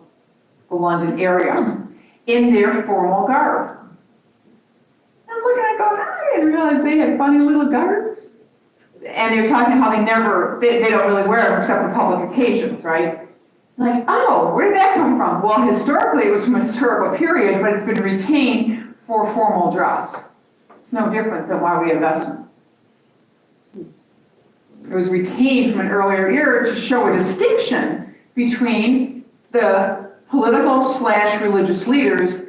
the London area in their formal garb. I'm looking at it going, I didn't realize they had funny little garbs. And they were talking how they don't really wear them except for public occasions, right? Like, oh, where did that come from? Well, historically it was from a historical period, but it's been retained for formal dress. It's no different than why we have vestments. It was retained from an earlier era to show a distinction between the political/religious leaders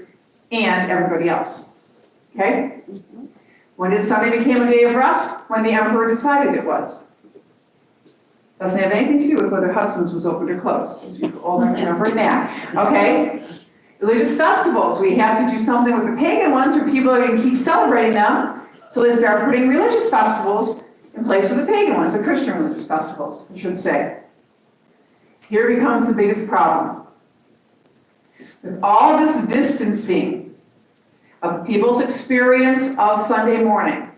and everybody else. Okay? When did Sunday become a day of rest? When the emperor decided it was. Doesn't have anything to do with whether Hudson's was open or closed. You all remember that. Okay? Religious festivals. We have to do something with the pagan ones or people are going to keep celebrating them. So they start putting religious festivals in place with the pagan ones, the Christian religious festivals, I should say. Here becomes the biggest problem. With all this distancing of people's experience of Sunday morning,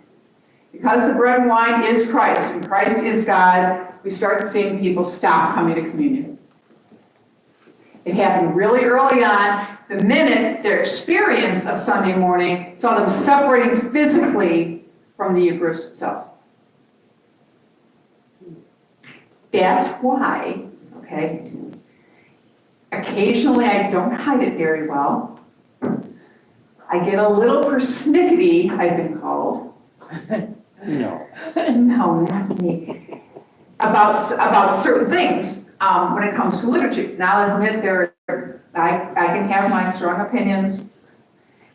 because the bread and wine is Christ and Christ is God, we start seeing people stop coming to communion. It happened really early on. The minute their experience of Sunday morning saw them separating physically from the Eucharist itself. That's why, okay, occasionally I don't hide it very well. I get a little persnickety, I've been called. No. No, not me. About certain things when it comes to liturgy. Now I admit I can have my strong opinions,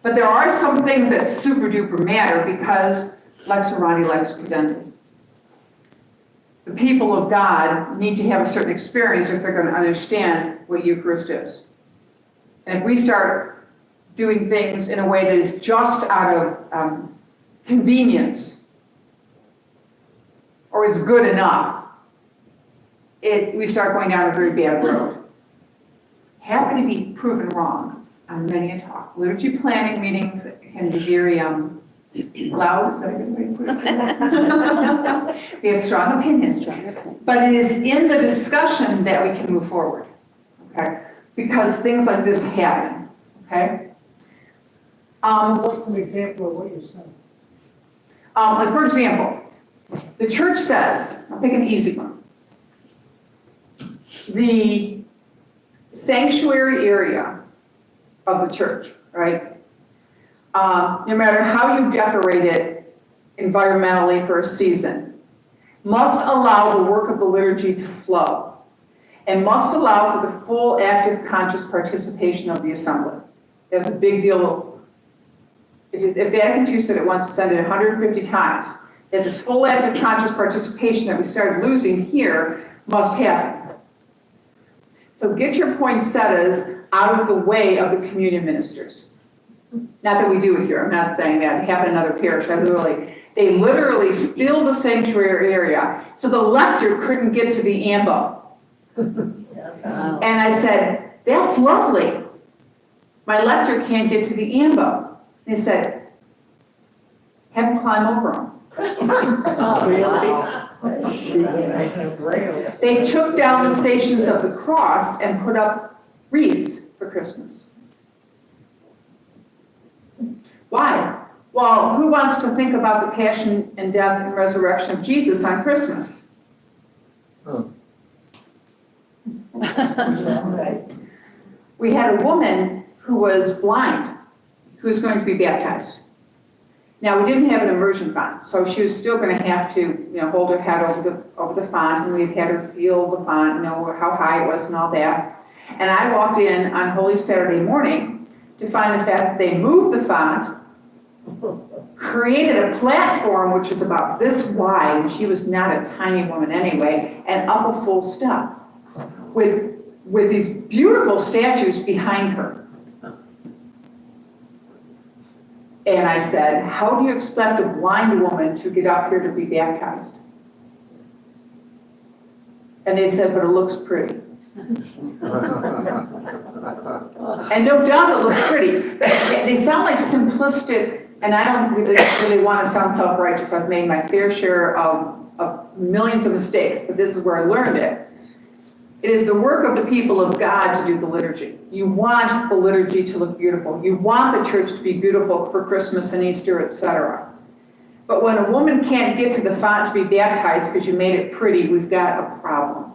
but there are some things that super duper matter because lex orandi, lex credendi. The people of God need to have a certain experience if they're going to understand what Eucharist is. And if we start doing things in a way that is just out of convenience, or it's good enough, we start going down a very bad road. Happen to be proven wrong on many a talk. Liturgy planning meetings can be very loud, is that a good way to put it? We have strong opinions, but it is in the discussion that we can move forward, okay? Because things like this happen, okay? What's an example of what you're saying? Like for example, the church says, I'll pick an easy one. The sanctuary area of the church, right? No matter how you decorate it environmentally for a season, must allow the work of the liturgy to flow and must allow for the full active conscious participation of the assembly. That's a big deal. If Vatican II said it wants to send it 150 times, that this full active conscious participation that we started losing here must happen. So get your poinsettias out of the way of the communion ministers. Not that we do it here, I'm not saying that, it happened in another parish, they literally filled the sanctuary area, so the lector couldn't get to the ambo. And I said, that's lovely. My lector can't get to the ambo. They said, have him climb over them. They took down the Stations of the Cross and put up wreaths for Christmas. Why? Well, who wants to think about the passion and death and resurrection of Jesus on Christmas? We had a woman who was blind, who was going to be baptized. Now, we didn't have an immersion font, so she was still going to have to, hold her head over the font, and we had her feel the font, know how high it was and all that. And I walked in on Holy Saturday morning to find the fact that they moved the font, created a platform which is about this wide, and she was not a tiny woman anyway, and up a full step with these beautiful statues behind her. And I said, how do you expect a blind woman to get up here to be baptized? And they said, but it looks pretty. And no doubt it looks pretty. They sound like simplistic, and I don't really want to sound self-righteous. I've made my fair share of millions of mistakes, but this is where I learned it. It is the work of the people of God to do the liturgy. You want the liturgy to look beautiful. You want the church to be beautiful for Christmas and Easter, etc. But when a woman can't get to the font to be baptized because you made it pretty, we've got a problem.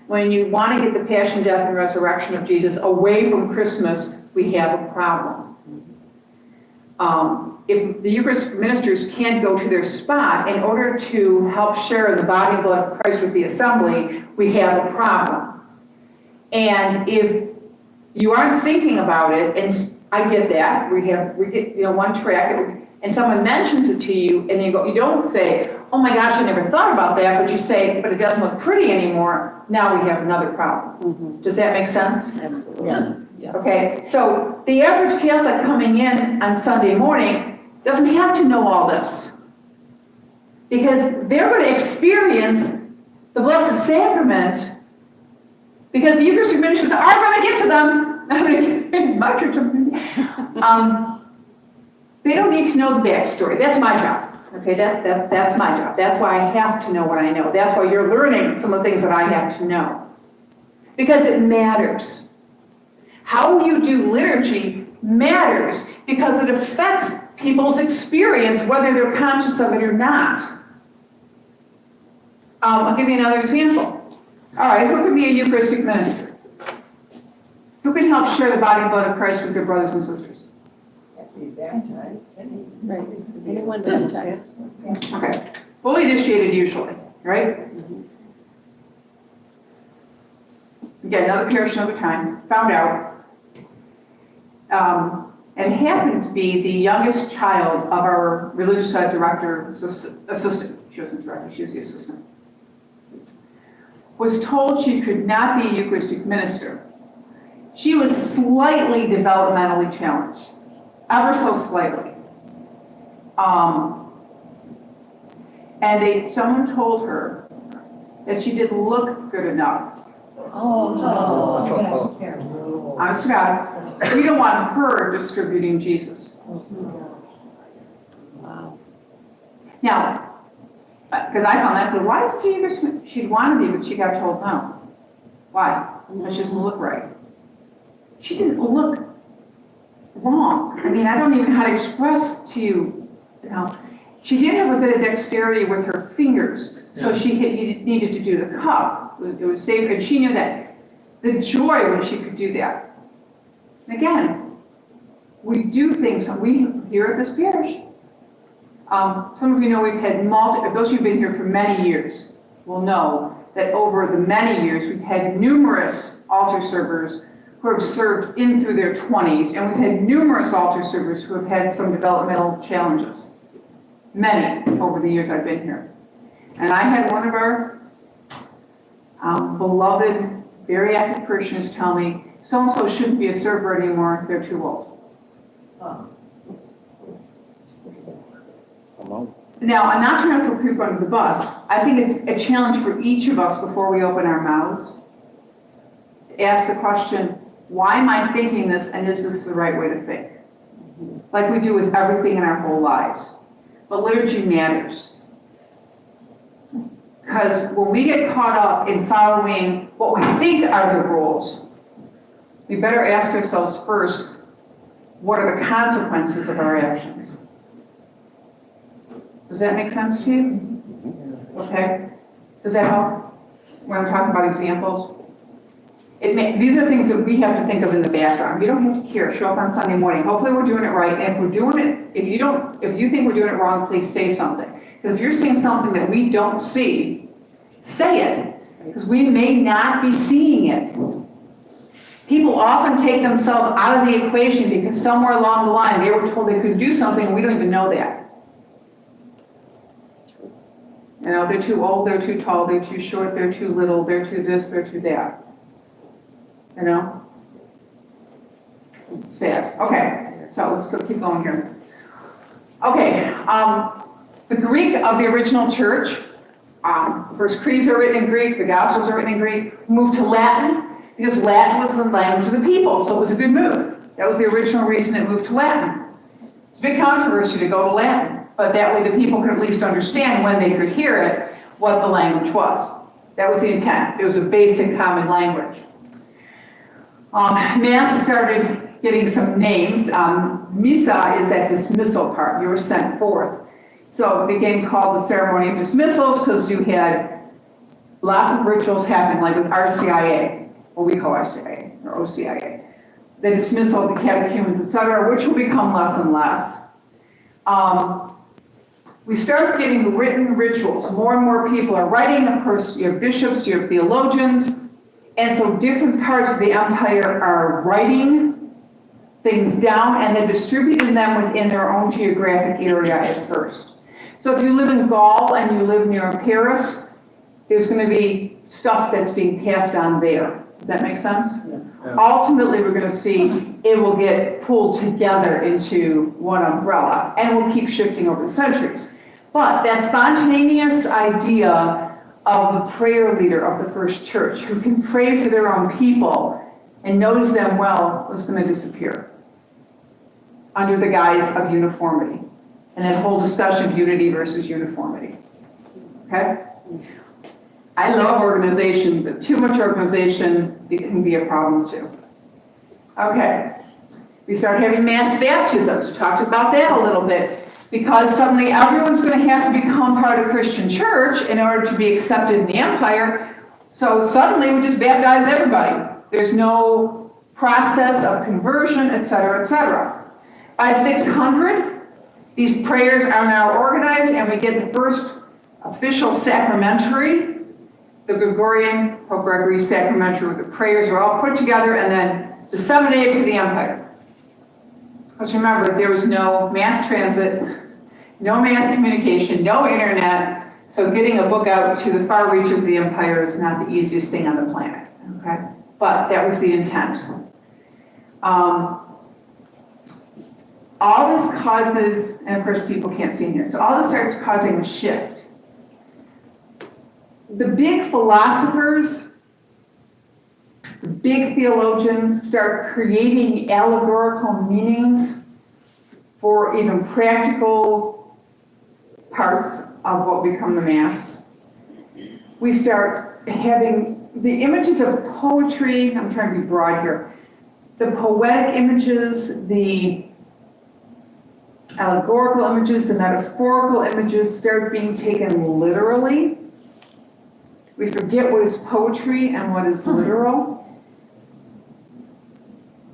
When you want to get the passion, death, and resurrection of Jesus away from Christmas, we have a problem. If the Eucharistic ministers can't go to their spot in order to help share in the body and blood of Christ with the assembly, we have a problem. And if you aren't thinking about it, and I get that, we get one track, and someone mentions it to you, and you don't say, oh my gosh, I never thought about that, but you say, but it doesn't look pretty anymore, now we have another problem. Does that make sense? Absolutely. Yeah. Okay, so the average Catholic coming in on Sunday morning doesn't have to know all this, because they're going to experience the Blessed Sacrament, because the Eucharistic ministers are going to get to them. My church, they don't need to know the backstory. That's my job. Okay, that's my job. That's why I have to know what I know. That's why you're learning some of the things that I have to know, because it matters. How you do liturgy matters because it affects people's experience, whether they're conscious of it or not. I'll give you another example. All right, who can be a Eucharistic minister? Who can help share the body and blood of Christ with their brothers and sisters? Have to be baptized. Right, anyone baptized. Okay, fully initiated usually, right? Again, another parish, another time, found out. And it happened to be the youngest child of our religious director's assistant. She wasn't director, she was the assistant. Was told she could not be a Eucharistic minister. She was slightly developmentally challenged, ever so slightly. And someone told her that she didn't look good enough. Oh, that's terrible. Honest to God, we don't want her distributing Jesus. Wow. Now, Because I found that, I said, why isn't she Jewish? She'd want to be, but she got told no. Why? Because she doesn't look right. She didn't look wrong. I mean, I don't even know how to express to you, you know. She did have a bit of dexterity with her fingers, so she needed to do the cup. It was safe, and she knew that. The joy when she could do that. And again, we do things, we here at this parish. Some of you know we've had those who've been here for many years will know that over the many years we've had numerous altar servers who have served in through their 20s, and we've had numerous altar servers who have had some developmental challenges. Many over the years I've been here. And I had one of our beloved, very active parishioners tell me, so-and-so shouldn't be a server anymore, they're too old. Now, I'm not trying to throw people under the bus. I think it's a challenge for each of us before we open our mouths to ask the question, why am I thinking this, and is this the right way to think? Like we do with everything in our whole lives. But liturgy matters. Because when we get caught up in following what we think are the rules, we better ask ourselves first, what are the consequences of our actions? Does that make sense to you? Okay. Does that help? When I'm talking about examples? These are things that we have to think of in the background. You don't have to care. Show up on Sunday morning. Hopefully we're doing it right. And if we're doing it, if you think we're doing it wrong, please say something. Because if you're saying something that we don't see, say it. Because we may not be seeing it. People often take themselves out of the equation because somewhere along the line they were told they could do something and we don't even know that. You know, they're too old, they're too tall, they're too short, they're too little, they're too this, they're too that. You know? Sad. Okay, so let's keep going here. Okay, the Greek of the original church, first creeds are written in Greek, the Gospels are written in Greek, moved to Latin because Latin was the language of the people, so it was a good move. That was the original reason it moved to Latin. It's a big controversy to go to Latin. But that way the people could at least understand when they could hear it, what the language was. That was the intent. It was a basic common language. Mass started getting some names. Missa is that dismissal part. You were sent forth. So it became called the ceremony of dismissals because you had lots of rituals happen, like with RCIA, what we call RCIA, or OCIA. The dismissal of the catechumens, etc., which will become less and less. We started getting written rituals. More and more people are writing. Of course, you have bishops, you have theologians. And so different parts of the empire are writing things down and then distributing them within their own geographic area at first. So if you live in Gaul and you live near Paris, there's going to be stuff that's being passed on there. Does that make sense? Yeah. Ultimately, we're going to see it will get pulled together into one umbrella and will keep shifting over the centuries. But that spontaneous idea of the prayer leader of the first church who can pray for their own people and knows them well was going to disappear under the guise of uniformity. And that whole discussion of unity versus uniformity. Okay? I love organization, but too much organization, it can be a problem too. Okay. We started having mass baptisms. We talked about that a little bit. Because suddenly everyone's going to have to become part of the Christian church in order to be accepted in the empire. So suddenly we just baptize everybody. There's no process of conversion, etc., etc. By 600, these prayers are now organized and we get the first official sacramentary, the Gregorian, Pope Gregory's sacramentary, where the prayers are all put together and then disseminated to the empire. Because remember, there was no mass transit, no mass communication, no internet, so getting a book out to the far reaches of the empire is not the easiest thing on the planet, okay? But that was the intent. All this causes, and of course people can't see in here, so all this starts causing a shift. The big philosophers, the big theologians start creating allegorical meanings for even practical parts of what become the Mass. We start having the images of poetry, I'm trying to be broad here, the poetic images, the allegorical images, the metaphorical images start being taken literally. We forget what is poetry and what is literal.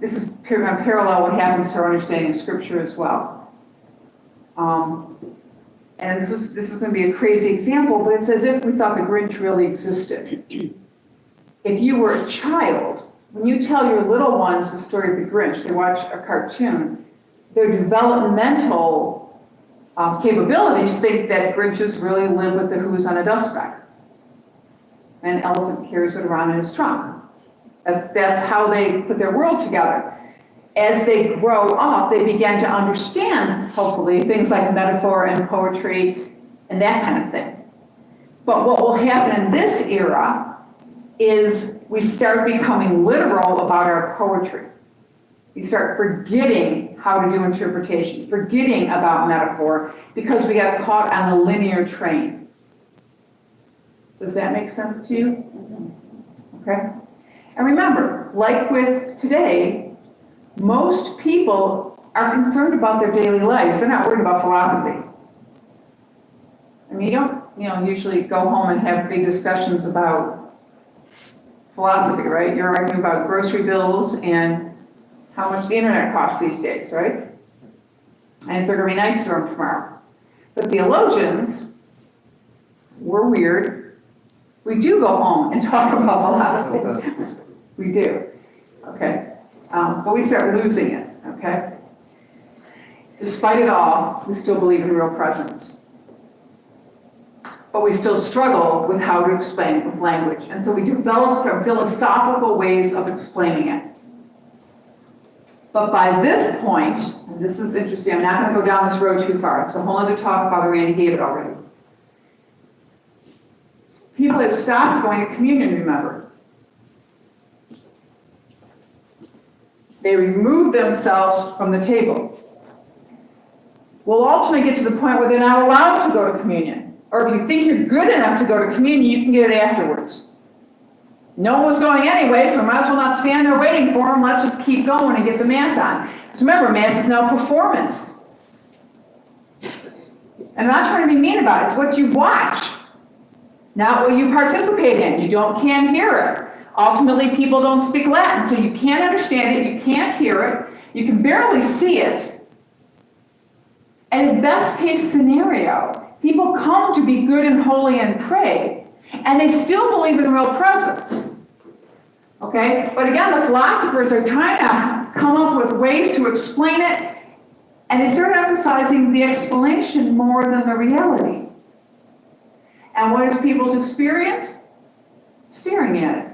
This is parallel what happens to our understanding of Scripture as well. And this is going to be a crazy example, but it's as if we thought the Grinch really existed. If you were a child, when you tell your little ones the story of the Grinch, they watch a cartoon, their developmental capabilities think that Grinches really live with the Who's on a dust bag. An elephant carries it around in his trunk. That's how they put their world together. As they grow up, they begin to understand, hopefully, things like metaphor and poetry and that kind of thing. But what will happen in this era is we start becoming literal about our poetry. We start forgetting how to do interpretation, forgetting about metaphor, because we got caught on the linear train. Does that make sense to you? Okay? And remember, like with today, most people are concerned about their daily lives. They're not worried about philosophy. I mean, you don't, usually go home and have big discussions about philosophy, right? You're arguing about grocery bills and how much the internet costs these days, right? And is there going to be an ice storm tomorrow? But theologians, we're weird. We do go home and talk about philosophy. We do, okay? But we start losing it, okay? Despite it all, we still believe in real presence. But we still struggle with how to explain it with language. And so we develop some philosophical ways of explaining it. But by this point, and this is interesting, I'm not going to go down this road too far. It's a whole other talk, Father Randy gave it already. People have stopped going to communion, remember. They remove themselves from the table. We'll ultimately get to the point where they're not allowed to go to communion. Or if you think you're good enough to go to communion, you can get it afterwards. No one was going anyway, so we might as well not stand there waiting for them. Let's just keep going and get the Mass on. Because remember, Mass is now performance. And I'm not trying to be mean about it. It's what you watch, not what you participate in. You can't hear it. Ultimately, people don't speak Latin, so you can't understand it, you can't hear it, you can barely see it. And in best case scenario, people come to be good and holy and pray, and they still believe in real presence. Okay? But again, the philosophers are trying to come up with ways to explain it, and they start emphasizing the explanation more than the reality. And what is people's experience? Staring at it.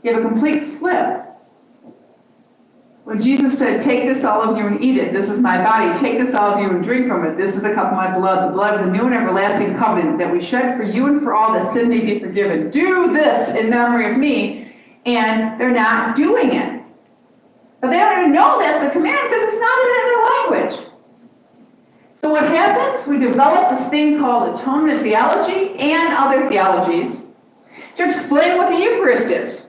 You have a complete flip. When Jesus said, take this, all of you, and eat it. This is my body. Take this, all of you, and drink from it. This is the cup of my blood, the blood of the new and everlasting covenant that we shed for you and for all, that sin may be forgiven. Do this in memory of me. And they're not doing it. But they don't even know that's the command because it's not in their language. So what happens? We develop this thing called atonement theology and other theologies to explain what the Eucharist is.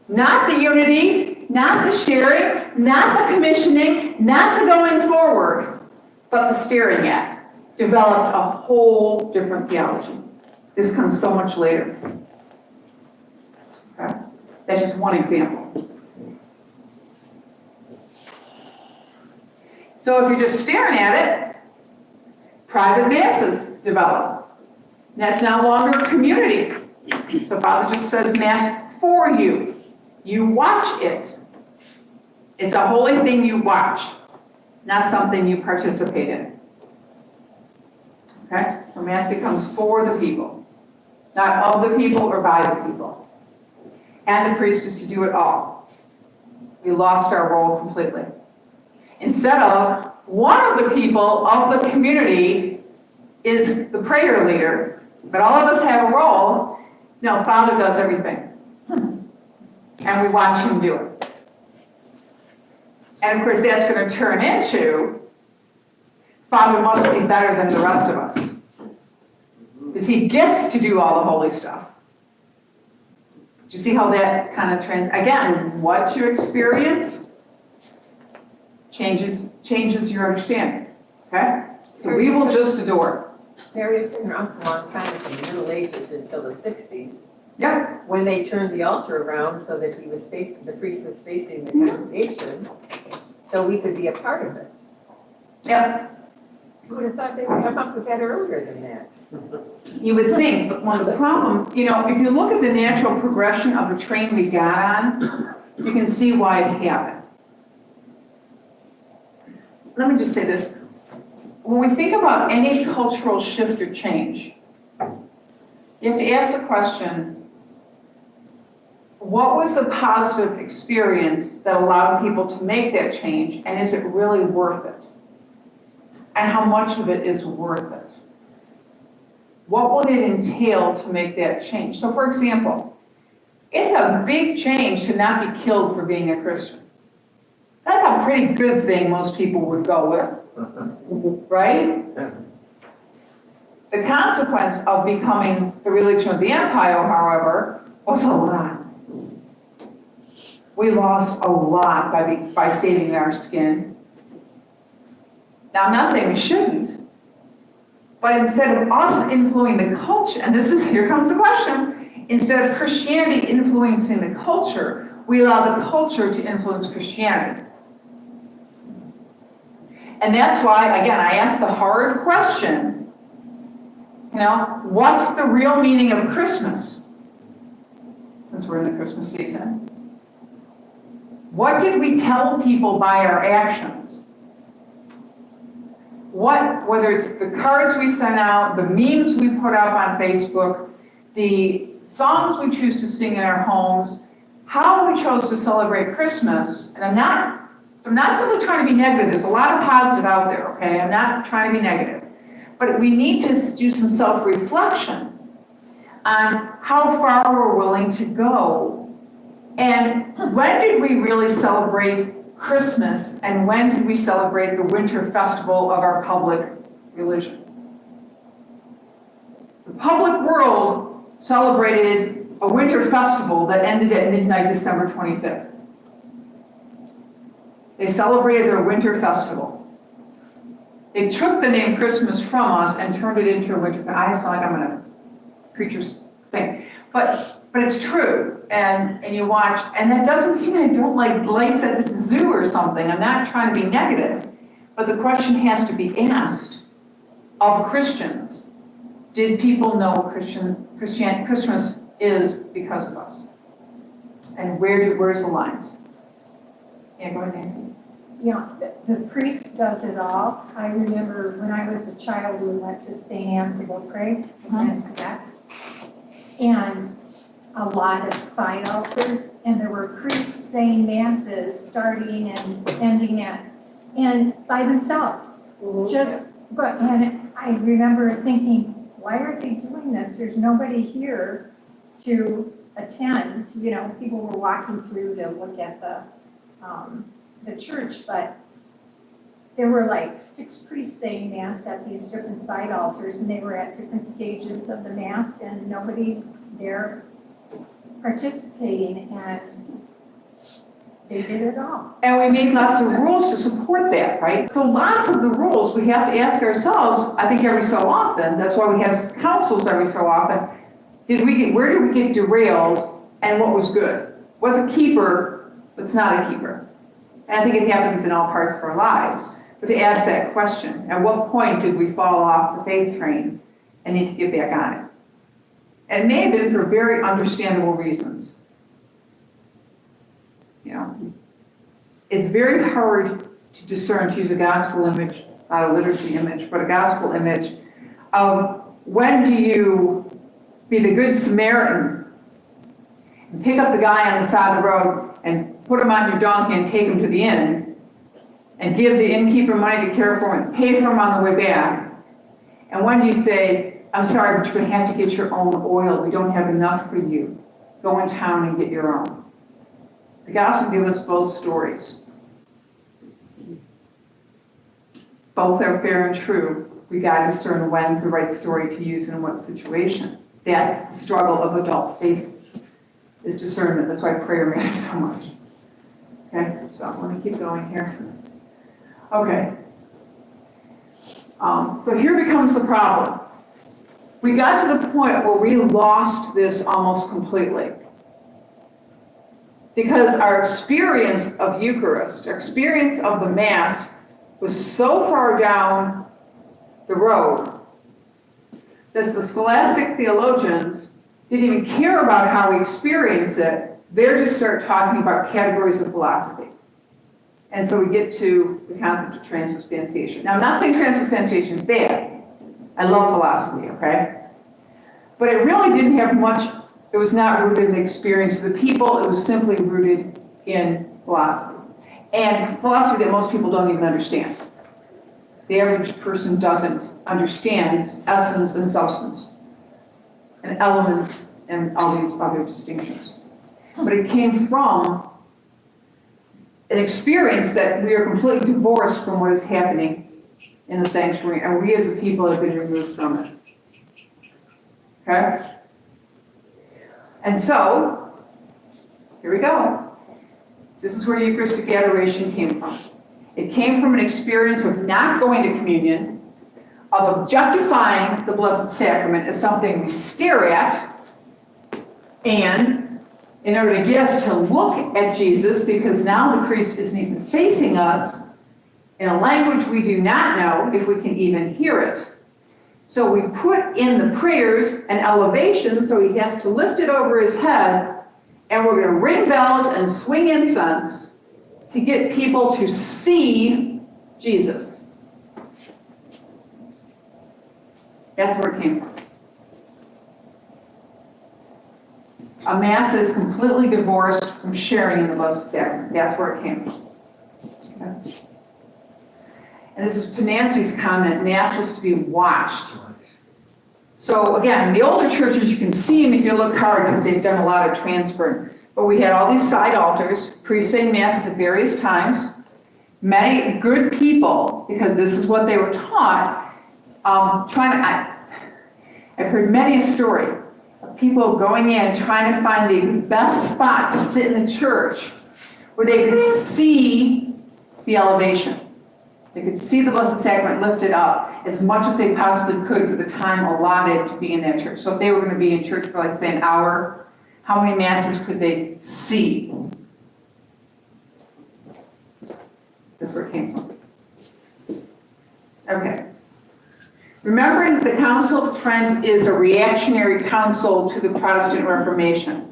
Not the unity, not the sharing, not the commissioning, not the going forward, but the staring at. Developed a whole different theology. This comes so much later. Okay? That's just one example. So if you're just staring at it, private masses develop. That's no longer community. So Father just says Mass for you. You watch it. It's a holy thing you watch, not something you participate in. Okay? So Mass becomes for the people, not of the people or by the people. And the priest is to do it all. We lost our role completely. Instead of one of the people of the community is the prayer leader, but all of us have a role. No, Father does everything. And we watch him do it. And of course, that's going to turn into, Father must be better than the rest of us. Because he gets to do all the holy stuff. Do you see how that kind of again, what you experience changes your understanding, okay? So we will just adore. Mary, it's been around for a long time, from the Middle Ages until the 60s, Yep, when they turned the altar around so that the priest was facing the congregation, so we could be a part of it. yep. Who would have thought they would come up with that earlier than that? You would think, but one of the problems, if you look at the natural progression of the train we got on, you can see why it happened. Let me just say this. When we think about any cultural shift or change, you have to ask the question, what was the positive experience that allowed people to make that change, and is it really worth it? And how much of it is worth it? What will it entail to make that change? So for example, it's a big change to not be killed for being a Christian. That's a pretty good thing most people would go with, right? The consequence of becoming the religion of the empire, however, was a lot. We lost a lot by saving our skin. Now, I'm not saying we shouldn't, but instead of us influencing the culture, and here comes the question, instead of Christianity influencing the culture, we allow the culture to influence Christianity. And that's why, again, I ask the hard question, what's the real meaning of Christmas? Since we're in the Christmas season. What did we tell people by our actions? Whether it's the cards we sent out, the memes we put up on Facebook, the songs we choose to sing in our homes, how we chose to celebrate Christmas, and I'm not simply trying to be negative, there's a lot of positive out there, okay? I'm not trying to be negative. But we need to do some self-reflection on how far we're willing to go. And when did we really celebrate Christmas, and when did we celebrate the winter festival of our public religion? The public world celebrated a winter festival that ended at midnight December 25th. They celebrated their winter festival. They took the name Christmas from us and turned it into a winter festival. I sound like I'm in a preacher's thing. But it's true, and you watch, and that doesn't mean I don't like lights at the zoo or something. I'm not trying to be negative. But the question has to be asked of Christians. Did people know what Christmas is because of us? And where's the lines? Yeah, go ahead, Nancy. Yeah, the priest does it all. I remember when I was a child, we went to St. Anne to go pray and forget. And a lot of side altars, and there were priests saying masses starting and ending and by themselves. And I remember thinking, why are they doing this? There's nobody here to attend. People were walking through to look at the church, but there were like 6 priests saying mass at these different side altars, and they were at different stages of the mass, and nobody there participating, and they did it all. And we make lots of rules to support that, right? So lots of the rules, we have to ask ourselves, I think every so often, that's why we have councils every so often, where did we get derailed, and what was good? What's a keeper, what's not a keeper? And I think it happens in all parts of our lives. But to ask that question, at what point did we fall off the faith train and need to get back on it? And it may have been for very understandable reasons. It's very hard to discern, to use a gospel image, not a liturgy image, but a gospel image of when do you be the good Samaritan and pick up the guy on the side of the road and put him on your donkey and take him to the inn and give the innkeeper money to care for him and pay for him on the way back. And when do you say, I'm sorry, but you're going to have to get your own oil. We don't have enough for you. Go in town and get your own. The gospel gives us both stories. Both are fair and true. We got to discern when's the right story to use and in what situation. That's the struggle of adult faith, is discernment. That's why prayer matters so much. Okay, so let me keep going here. Okay. So here becomes the problem. We got to the point where we lost this almost completely. Because our experience of Eucharist, our experience of the Mass, was so far down the road that the scholastic theologians didn't even care about how we experience it. They just start talking about categories of philosophy. And so we get to the concept of transubstantiation. Now, I'm not saying transubstantiation is bad. I love philosophy, okay? But it really didn't have much, it was not rooted in the experience of the people, it was simply rooted in philosophy. And philosophy that most people don't even understand. The average person doesn't understand essence and substance, and elements and all these other distinctions. But it came from an experience that we are completely divorced from what is happening in the sanctuary, and we as a people have been removed from it. Okay? And so, here we go. This is where Eucharistic adoration came from. It came from an experience of not going to communion, of objectifying the Blessed Sacrament as something we stare at, and in order to get us to look at Jesus, because now the priest isn't even facing us, in a language we do not know if we can even hear it. So we put in the prayers an elevation so he has to lift it over his head, and we're going to ring bells and swing incense to get people to see Jesus. That's where it came from. A Mass that is completely divorced from sharing in the Blessed Sacrament. That's where it came from. Okay. And this is to Nancy's comment, Mass was to be watched. So again, in the older churches, you can see them if you look hard because they've done a lot of transferring. But we had all these side altars, priests saying Masses at various times. Many good people, because this is what they were taught, I've heard many a story of people going in trying to find the best spot to sit in the church where they could see the elevation. They could see the Blessed Sacrament lifted up as much as they possibly could for the time allotted to be in that church. So if they were going to be in church for, like, say, an hour, how many Masses could they see? That's where it came from. Okay. Remembering that the Council of Trent is a reactionary council to the Protestant Reformation.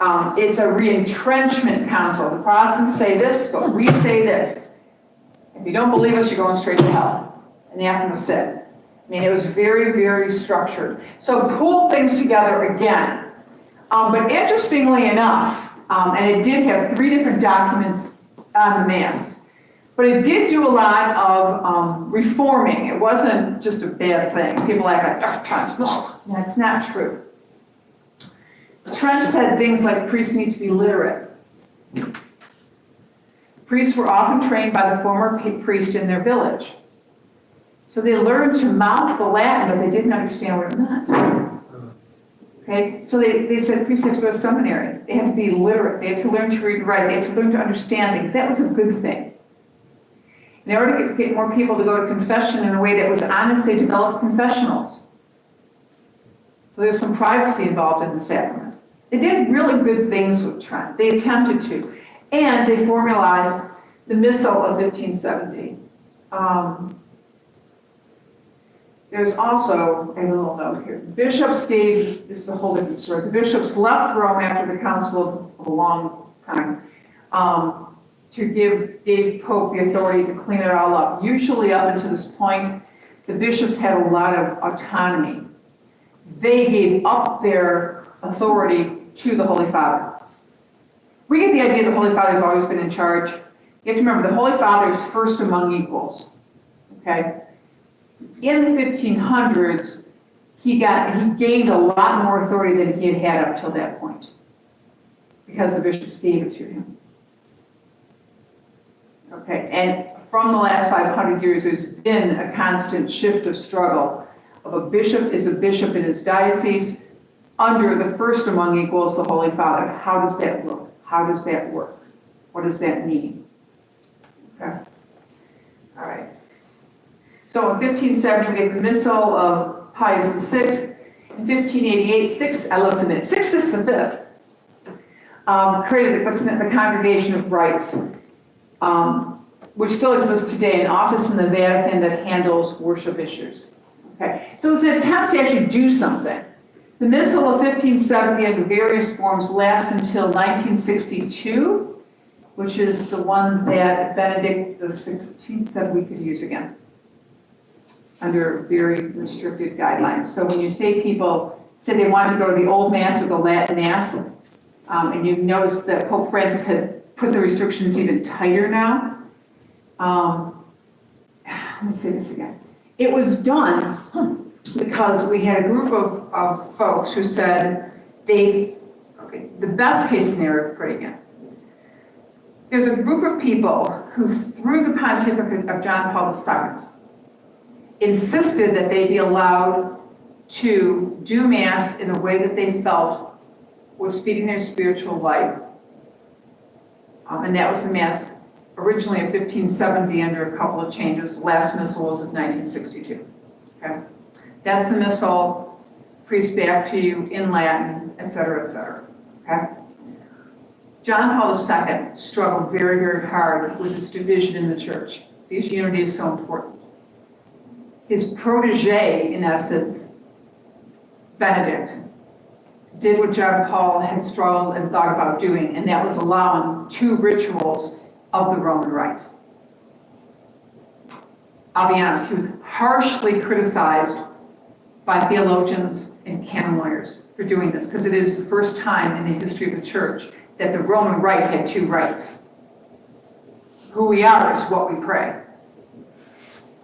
It's a re-entrenchment council. The Protestants say this, but we say this. If you don't believe us, you're going straight to hell. Anathema said. I mean, it was very, very structured. So pull things together again. But interestingly enough, and it did have 3 different documents on the Mass, but it did do a lot of reforming. It wasn't just a bad thing. People act like, no, that's not true. Trent said things like priests need to be literate. Priests were often trained by the former priest in their village. So they learned to mouth the Latin, but they didn't understand what it meant. Okay, so they said priests had to go to seminary. They had to be literate. They had to learn to read and write. They had to learn to understand things. That was a good thing. In order to get more people to go to confession in a way that was honest, they developed confessionals. So there's some privacy involved in the sacrament. They did really good things with Trent. They attempted to. And they formalized the Missal of 1570. There's also a little note here. The bishops gave, this is a whole different story, the bishops left Rome after the council of a long time gave Pope the authority to clean it all up. Usually up until this point, the bishops had a lot of autonomy. They gave up their authority to the Holy Father. We get the idea the Holy Father's always been in charge. You have to remember, the Holy Father is first among equals. Okay? In the 1500s, he gained a lot more authority than he had had up till that point, because the bishops gave it to him. Okay, and from the last 500 years, there's been a constant shift of struggle of a bishop is a bishop in his diocese under the first among equals, the Holy Father. How does that look? How does that work? What does that mean? Okay, all right. So in 1570, we get the Missal of Pius VI. In 1588, I love to admit, Sixtus V created what's the Congregation of Rites, which still exists today, an office in the Vatican that handles worship issues. Okay, so it was an attempt to actually do something. The Missal of 1570 under various forms lasts until 1962, which is the one that Benedict XVI said we could use again, under very restricted guidelines. So when you say people say they want to go to the Old Mass or the Latin Mass, and you notice that Pope Francis had put the restrictions even tighter now. Let me say this again. It was done because we had a group of folks who said the best case scenario, pray again. There's a group of people who, through the pontificate of John Paul II, insisted that they be allowed to do Mass in a way that they felt was feeding their spiritual life. And that was the Mass originally of 1570 under a couple of changes. The last Missal was of 1962. Okay? That's the Missal, priest back to you in Latin, et cetera, et cetera. Okay? John Paul II struggled very, very hard with this division in the church. This unity is so important. His protege, in essence, Benedict, did what John Paul had struggled and thought about doing, and that was allowing two rituals of the Roman Rite. I'll be honest, he was harshly criticized by theologians and canon lawyers for doing this, because it is the first time in the history of the church that the Roman Rite had two rites. Who we are is what we pray.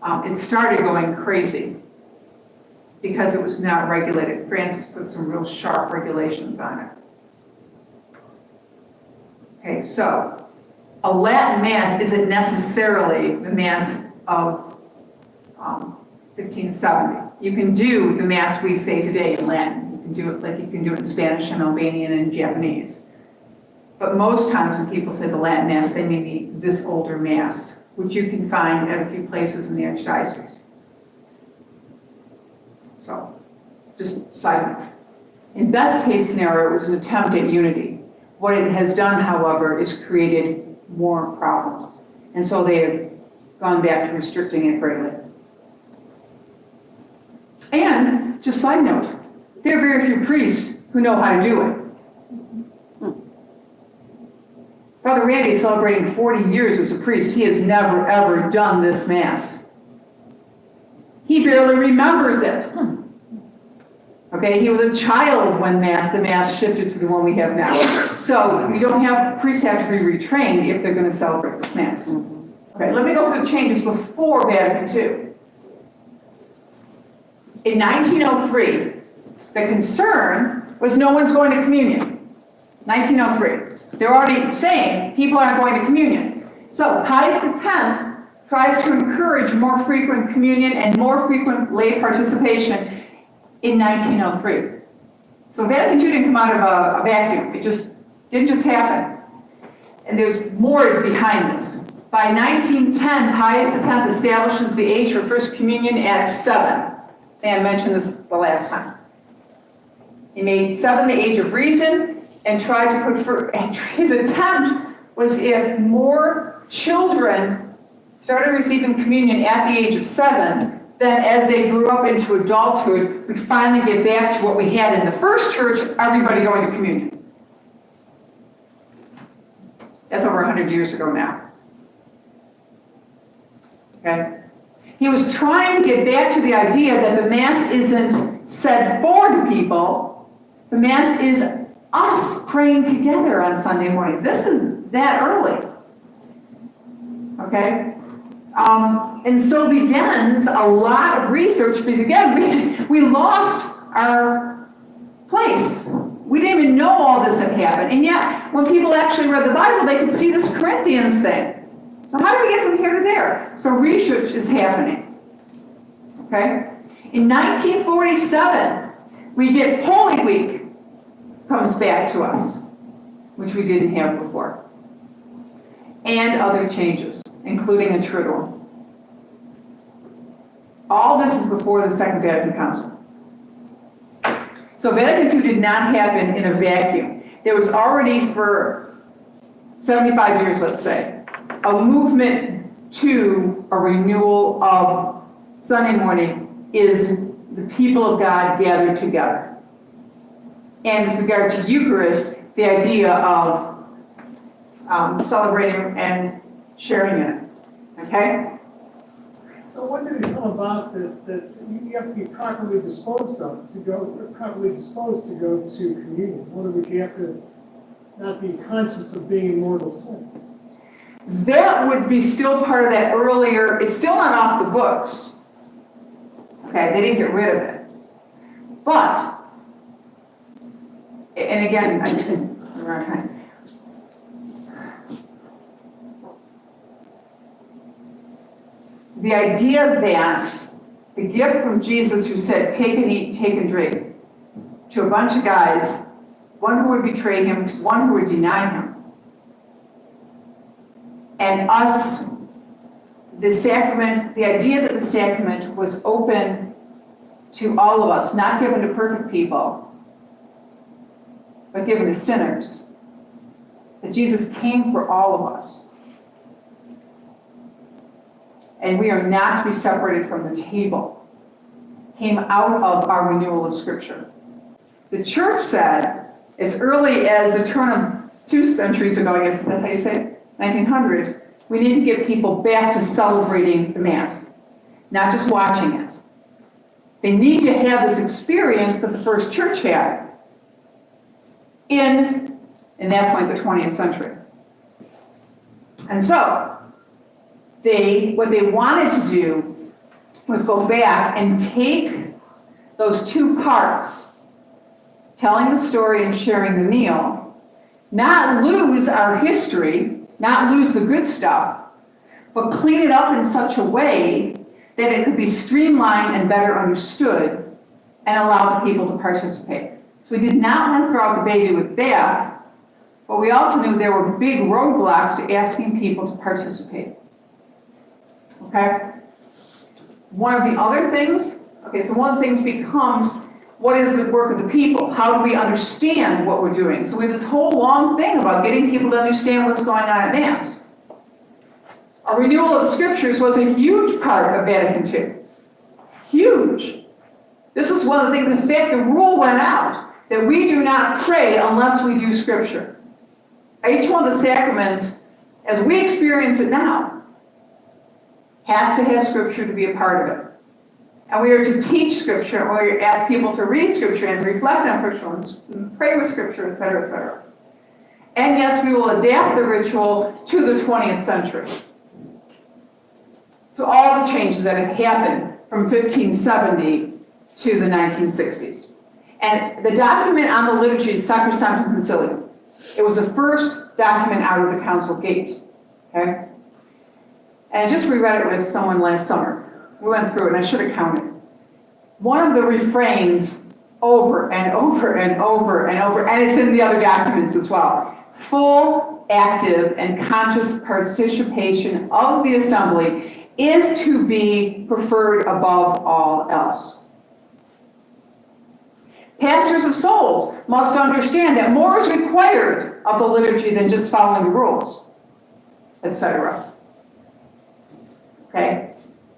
It started going crazy because it was not regulated. Francis put some real sharp regulations on it. Okay, so a Latin Mass isn't necessarily the Mass of 1570. You can do the Mass we say today in Latin. You can do it like you can do it in Spanish and Albanian and Japanese. But most times when people say the Latin Mass, they mean this older Mass, which you can find at a few places in the Archdiocese. So, just side note. In best case scenario, it was an attempt at unity. What it has done, however, is created more problems. And so they have gone back to restricting it greatly. And, just side note, there are very few priests who know how to do it. Father Randy is celebrating 40 years as a priest. He has never, ever done this Mass. He barely remembers it. Okay, he was a child when the Mass shifted to the one we have now. So we don't have, priests have to be retrained if they're going to celebrate this Mass. Okay, let me go through the changes before Vatican II. In 1903, the concern was no one's going to communion. 1903. They're already saying people aren't going to communion. So Pius X tries to encourage more frequent communion and more frequent lay participation in 1903. So Vatican II didn't come out of a vacuum. It just didn't just happen. And there's more behind this. By 1910, Pius X establishes the age for First Communion at 7. And I mentioned this the last time. He made 7 the age of reason, and tried to put, his attempt was if more children started receiving communion at the age of 7, then as they grew up into adulthood, we'd finally get back to what we had in the first church, everybody going to communion. That's over 100 years ago now. Okay? He was trying to get back to the idea that the Mass isn't said for the people, the Mass is us praying together on Sunday morning. This is that early. Okay? And so begins a lot of research because again, we lost our place. We didn't even know all this had happened. And yet, when people actually read the Bible, they could see this Corinthians thing. So how do we get from here to there? So research is happening, okay? In 1947, we get Holy Week comes back to us, which we didn't have before. And other changes, including a triduum. All this is before the Second Vatican Council. So Vatican II did not happen in a vacuum. There was already for 75 years, let's say, a movement to a renewal of Sunday morning is the people of God gathered together. And with regard to Eucharist, the idea of celebrating and sharing in it, okay? So when did it come about that you have to be properly disposed to go to communion? In other words, you have to not be conscious of being in mortal sin. That would be still part of that earlier, it's still not off the books. Okay, they didn't get rid of it. But, and again, I think, the idea that the gift from Jesus who said, take and eat, take and drink, to a bunch of guys, one who would betray him, one who would deny him, and us, the sacrament, the idea that the sacrament was open to all of us, not given to perfect people, but given to sinners, that Jesus came for all of us. And we are not to be separated from the table, came out of our renewal of Scripture. The church said, as early as the turn of 2 centuries ago, I guess, is that how you say it? 1900, we need to get people back to celebrating the Mass, not just watching it. They need to have this experience that the first church had in that point, the 20th century. And so, what they wanted to do was go back and take those two parts, telling the story and sharing the meal, not lose our history, not lose the good stuff, but clean it up in such a way that it could be streamlined and better understood and allow the people to participate. So we did not want to throw out the baby with the bath, but we also knew there were big roadblocks to asking people to participate. Okay? One of the other things, so one of the things becomes, what is the work of the people? How do we understand what we're doing? So we have this whole long thing about getting people to understand what's going on at Mass. A renewal of the Scriptures was a huge part of Vatican II. Huge. This was one of the things, in fact, the rule went out that we do not pray unless we do Scripture. Each one of the sacraments, as we experience it now, has to have Scripture to be a part of it. And we are to teach Scripture, and we are to ask people to read Scripture and reflect on Scripture and pray with Scripture, etc., etc. And yes, we will adapt the ritual to the 20th century, to all the changes that have happened from 1570 to the 1960s. And the document on the liturgy is Sacraments Concilium. It was the first document out of the council gate, okay? And I just reread it with someone last summer. We went through it, and I should have counted. One of the refrains over and over and over and over, and it's in the other documents as well, full, active, and conscious participation of the assembly is to be preferred above all else. Pastors of souls must understand that more is required of the liturgy than just following the rules, etc. Okay?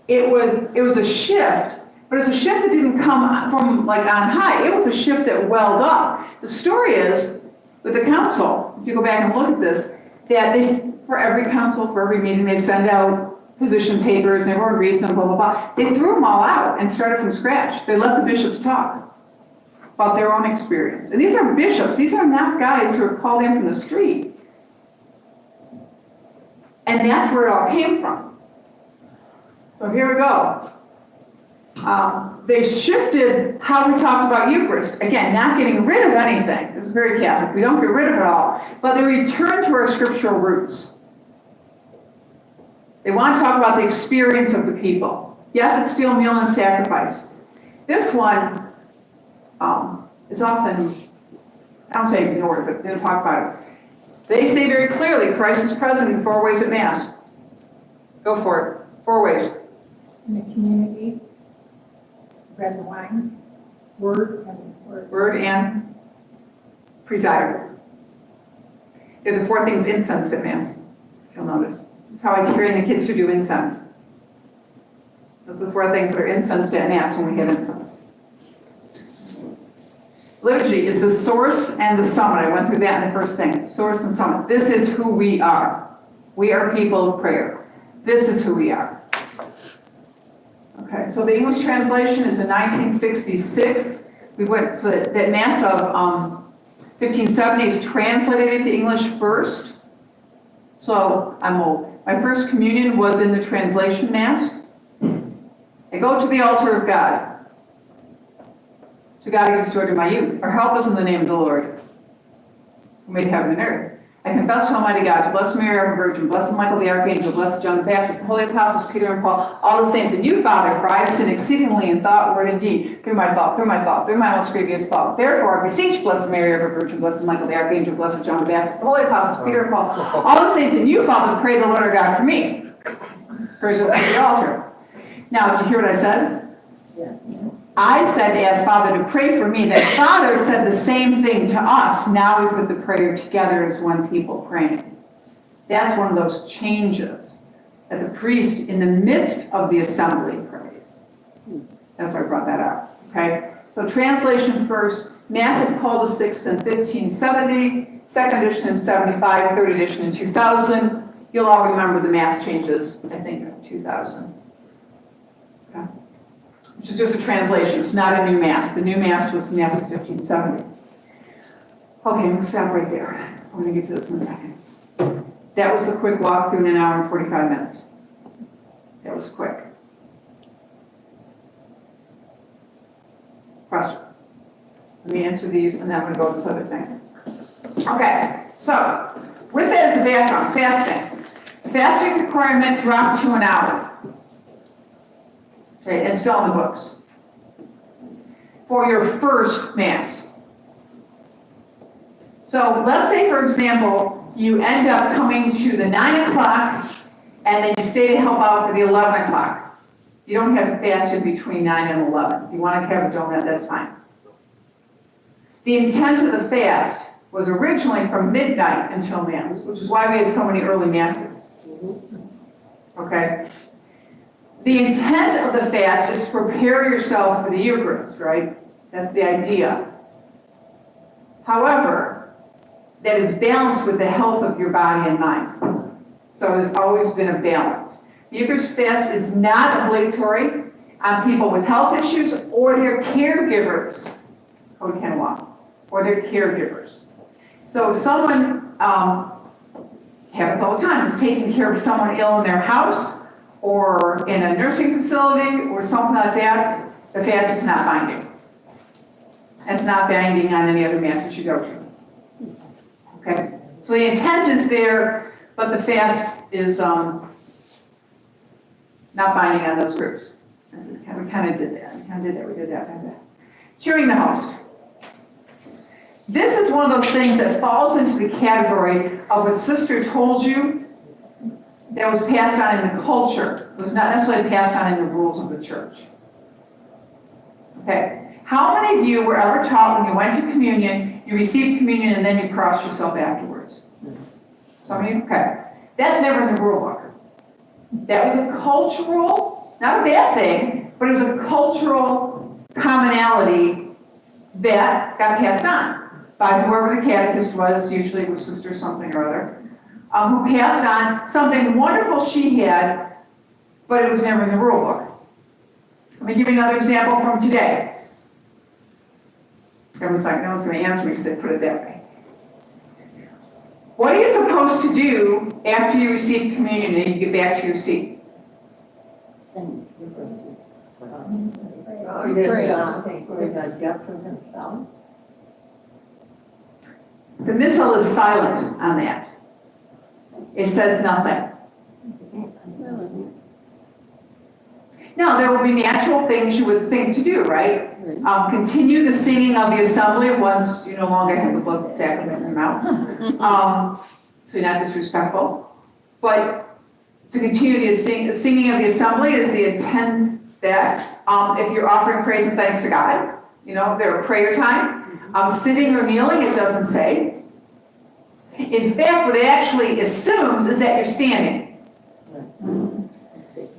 It was a shift, but it was a shift that didn't come from like on high. It was a shift that welled up. The story is, with the council, if you go back and look at this, that for every council, for every meeting, they send out position papers and everyone reads them, blah, blah, blah. They threw them all out and started from scratch. They let the bishops talk about their own experience. And these are bishops. These are not guys who are called in from the street. And that's where it all came from. So here we go. They shifted how we talk about Eucharist. Again, not getting rid of anything. This is very Catholic. We don't get rid of it all. But they return to our scriptural roots. They want to talk about the experience of the people. Yes, it's still meal and sacrifice. This one is often, I don't say ignored, but they don't talk about it. They say very clearly Christ is present in 4 ways at Mass. Go for it. 4 ways. In the community, bread and wine, Word, and word. Word and presider. They're the 4 things incensed at Mass, if you'll notice. That's how I train the kids to do incense. Those are the 4 things that are incensed at Mass when we have incense. Liturgy is the source and the summit. I went through that in the first thing. Source and summit. This is who we are. We are people of prayer. This is who we are. Okay, so the English translation is in 1966. We went to that Mass of 1570 is translated into English first. So I'm old. My first communion was in the translation Mass. I go to the altar of God. To God who gives joy to my youth. Our help is in the name of the Lord, who made heaven and earth. I confess to Almighty God, to bless Mary, our Virgin, blessed Michael the Archangel, blessed John the Baptist, the holy apostles Peter and Paul, all the saints, and you, Father, for I have sinned exceedingly in thought, word, and deed, through my most grievous fault. Therefore, I beseech blessed Mary, our Virgin, blessed Michael the Archangel, blessed John the Baptist, the holy apostles Peter and Paul, all the saints, and you, Father, pray the Lord our God for me. Praise the Lord at the altar. Now, did you hear what I said? Yeah. I said, ask Father to pray for me. That Father said the same thing to us. Now we put the prayer together as one people praying. That's one of those changes that the priest, in the midst of the assembly, prays. That's why I brought that up. Okay? So translation first. Mass at Paul VI in 1570, second edition in 75, third edition in 2000. You'll all remember the Mass changes, I think, in 2000. Okay? Which is just a translation. It's not a new Mass. The new Mass was the Mass of 1570. Okay, we'll stop right there. We're going to get to this in a second. That was the quick walk through in 1 hour and 45 minutes. That was quick. Questions? Let me answer these, and then I'm going to go to this other thing. Okay, so with that as a background, fasting. The fasting requirement dropped to 1 hour. Okay, it's still in the books. For your first Mass. So let's say, for example, you end up coming to the 9 o'clock and then you stay to help out for the 11 o'clock. You don't have to fast in between 9 and 11. If you want to have a donut, that's fine. The intent of the fast was originally from midnight until Mass, which is why we had so many early Masses. Okay? The intent of the fast is to prepare yourself for the Eucharist, right? That's the idea. However, that is balanced with the health of your body and mind. So there's always been a balance. The Eucharist fast is not obligatory on people with health issues or their caregivers. Code can walk. Or their caregivers. So if someone, happens all the time, is taking care of someone ill in their house, or in a nursing facility, or something like that, the fast is not binding. It's not binding on any other Mass that you go to. Okay? So the intent is there, but the fast is not binding on those groups. We kind of did that. We did that. Cheering the host. This is one of those things that falls into the category of what Sister told you that was passed on in the culture. It was not necessarily passed on in the rules of the church. Okay. How many of you were ever taught when you went to communion, you received communion and then you crossed yourself afterwards? Some of you? Okay. That's never in the rule book. That was a cultural, not a bad thing, but it was a cultural commonality that got passed on by whoever the catechist was, usually it was Sister something or other, who passed on something wonderful she had, but it was never in the rule book. Let me give you another example from today. Everyone's like, no one's going to answer me because they put it that way. What are you supposed to do after you receive communion and you get back to your seat? Sing. Or did God get from himself? The Missal is silent on that. It says nothing. Now, there will be natural things you would think to do, right? Continue the singing of the assembly once you no longer have the Blessed Sacrament in your mouth. So you're not disrespectful. But to continue the singing of the assembly is the intent that if you're offering praise and thanks to God, their prayer time. Sitting or kneeling, it doesn't say. In fact, what it actually assumes is that you're standing.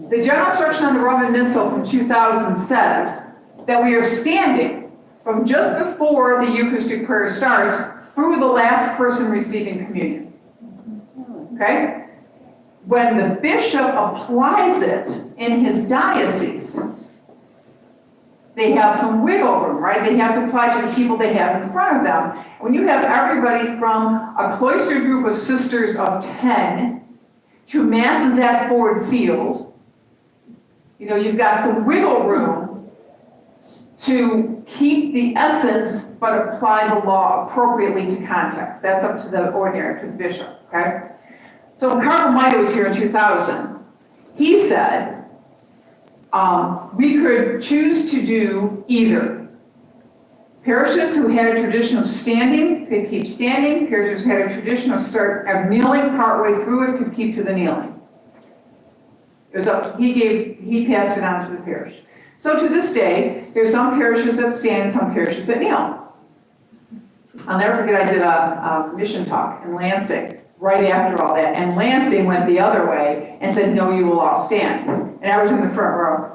The General Instruction on the Roman Missal from 2000 says that we are standing from just before the Eucharistic prayer starts through the last person receiving communion. Okay? When the bishop applies it in his diocese, they have some wiggle room, right? They have to apply to the people they have in front of them. When you have everybody from a cloistered group of sisters of 10 to masses at Ford Field, you've got some wiggle room to keep the essence but apply the law appropriately to context. That's up to the ordinary, to the bishop, okay? So when Cardinal Maida was here in 2000, he said, we could choose to do either. Parishes who had a tradition of standing could keep standing. Parishes who had a tradition of kneeling partway through it could keep to the kneeling. It was up. He passed it on to the parish. So to this day, there's some parishes that stand, some parishes that kneel. I'll never forget I did a mission talk in Lansing right after all that, and Lansing went the other way and said, no, you will all stand. And I was in the front row.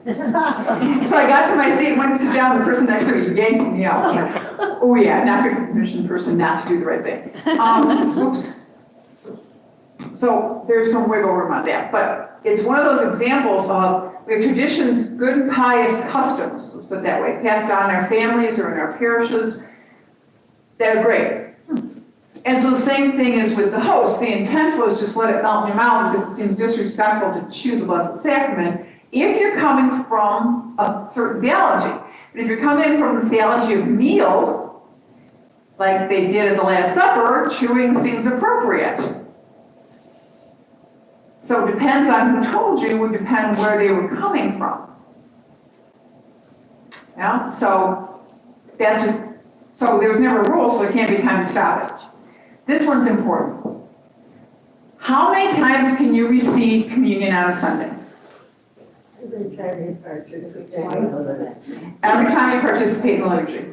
So I got to my seat and went to sit down, the person next to me yanked me out. Oh yeah, not good for the mission person not to do the right thing. Oops. So there's some wiggle room on that, but it's one of those examples of we have traditions, good and pious customs, let's put it that way, passed on in our families or in our parishes that are great. And so the same thing is with the host. The intent was just let it melt in your mouth because it seems disrespectful to chew the Blessed Sacrament if you're coming from a certain theology. But if you're coming from the theology of meal, like they did at the Last Supper, chewing seems appropriate. So it depends on who told you, would depend on where they were coming from. Yeah? So there was never a rule, so there can't be time to stop it. This one's important. How many times can you receive communion on a Sunday? Every time you participate. Every time you participate in the liturgy.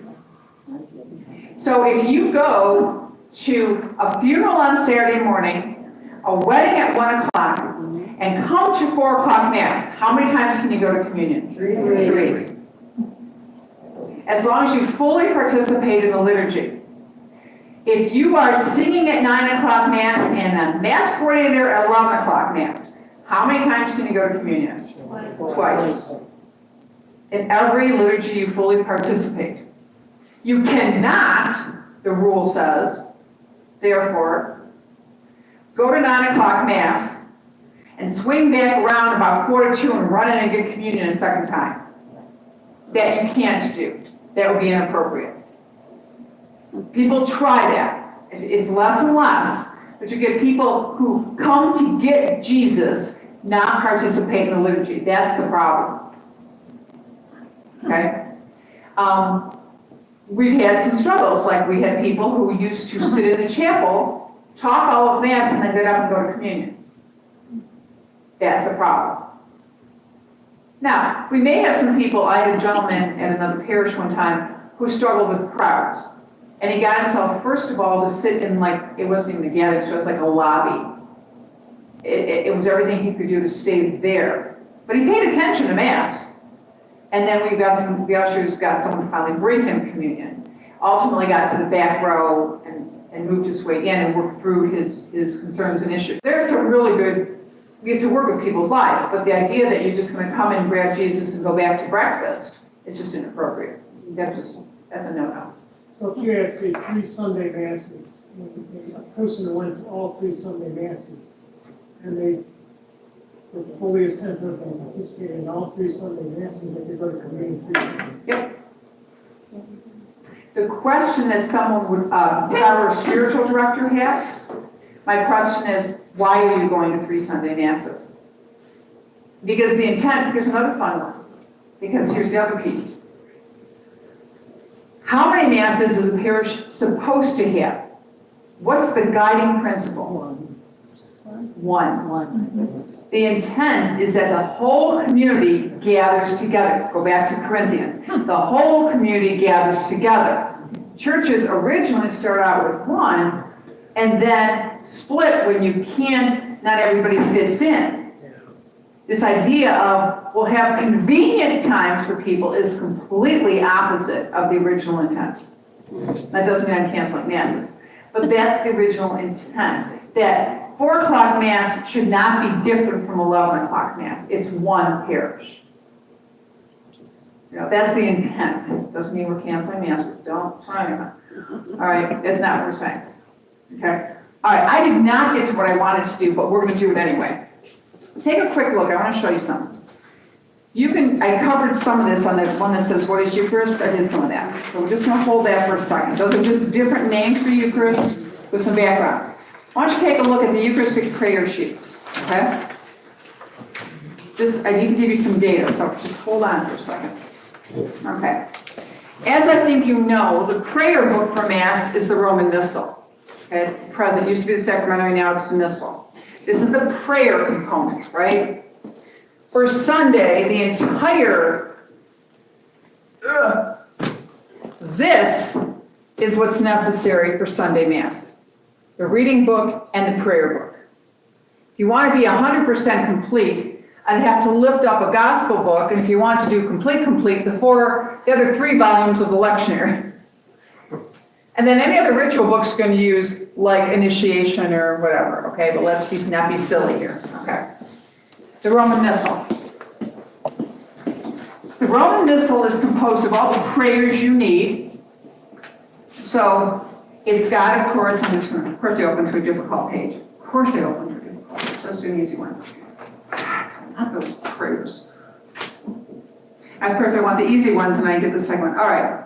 So if you go to a funeral on Saturday morning, a wedding at 1 o'clock, and come to 4 o'clock Mass, how many times can you go to communion? Three. As long as you fully participate in the liturgy. If you are singing at 9 o'clock Mass and a Mass coordinator at 11 o'clock Mass, how many times can you go to communion? Twice. In every liturgy you fully participate. You cannot, the rule says, therefore, go to 9 o'clock Mass and swing back around about 1:45 and run in and get communion a second time. That you can't do. That would be inappropriate. People try that. It's less and less, but you get people who come to get Jesus not participate in the liturgy. That's the problem. Okay? We've had some struggles, like we had people who used to sit in the chapel, talk all of Mass, and then get up and go to communion. That's a problem. Now, we may have some people, I had a gentleman at another parish one time who struggled with crowds. And he got himself, first of all, to sit in it wasn't even a gathering, so it was like a lobby. It was everything he could do to stay there. But he paid attention to Mass. And then the ushers got someone to finally bring him communion. Ultimately got to the back row and moved his way in and worked through his concerns and issues. There's some really good, we have to work with people's lives, but the idea that you're just going to come and grab Jesus and go back to breakfast, it's just inappropriate. That's a no-no. So if you had, say, 3 Sunday masses, and a person who went to all 3 Sunday masses, and they were fully attentive and participated in all 3 Sunday masses, they could go to communion 3 times. Yep. The question that someone would, if I were a spiritual director had, my question is, why are you going to 3 Sunday masses? Because the intent, here's another fun one, because here's the other piece. How many masses is a parish supposed to have? What's the guiding principle? One. The intent is that the whole community gathers together. Go back to Corinthians. The whole community gathers together. Churches originally start out with one and then split when you can't, not everybody fits in. This idea of we'll have convenient times for people is completely opposite of the original intent. That doesn't mean I'm canceling masses, but that's the original intent. That 4 o'clock mass should not be different from 11 o'clock mass. It's one parish. That's the intent. Doesn't mean we're canceling masses. Don't try it. All right, that's not what we're saying. Okay. All right, I did not get to what I wanted to do, but we're going to do it anyway. Take a quick look. I want to show you something. I covered some of this on the one that says, what is Eucharist? I did some of that. So we're just going to hold that for a second. Those are just different names for Eucharist with some background. Why don't you take a look at the Eucharistic prayer sheets, okay? I need to give you some data, so just hold on for a second. Okay. As I think you know, the prayer book for Mass is the Roman Missal. Okay, it's the present. It used to be the Sacramental, now it's the Missal. This is the prayer component, right? For Sunday, the entire, this is what's necessary for Sunday Mass. The reading book and the prayer book. If you want to be 100% complete, I'd have to lift up a gospel book, and if you want to do complete, the other 3 volumes of the lectionary. And then any other ritual book's going to use like initiation or whatever, okay? But let's not be silly here, okay? The Roman Missal. The Roman Missal is composed of all the prayers you need. So it's got, of course, of course I opened to a difficult page. Of course I opened to a difficult page. Let's do an easy one. Not those prayers. Of course, I want the easy ones, and I get the second one. All right.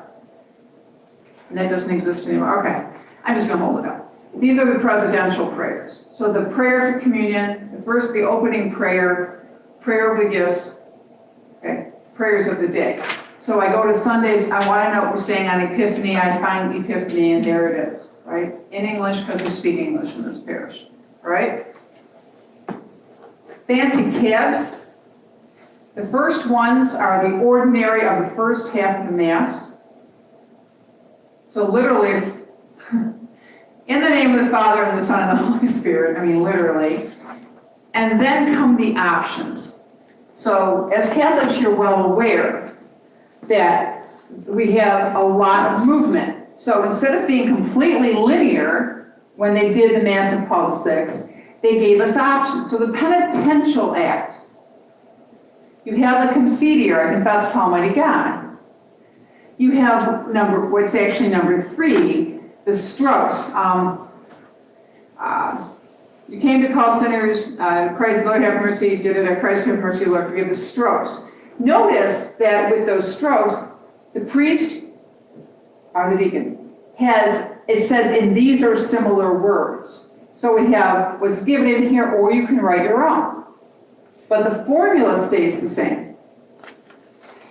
And that doesn't exist anymore. Okay. I'm just going to hold it up. These are the presidential prayers. So the prayer for communion, the opening prayer, prayer of the gifts, okay, prayers of the day. So I go to Sundays, I want to know what we're saying on Epiphany, I find Epiphany, and there it is, right? In English, because we speak English in this parish, right? Fancy tabs. The first ones are the ordinary of the first half of the Mass. So literally, in the name of the Father, and the Son, and the Holy Spirit, I mean literally. And then come the options. So as Catholics, you're well aware that we have a lot of movement. So instead of being completely linear, when they did the Mass of Paul VI, they gave us options. So the penitential act, you have the Confiteor, I confess to Almighty God. You have what's actually number 3, the strokes. You came to call sinners, Christ, Lord have mercy, Christ have mercy, Lord forgive the strokes. Notice that with those strokes, the priest, or the deacon, it says in these are similar words. So we have what's given in here, or you can write your own. But the formula stays the same.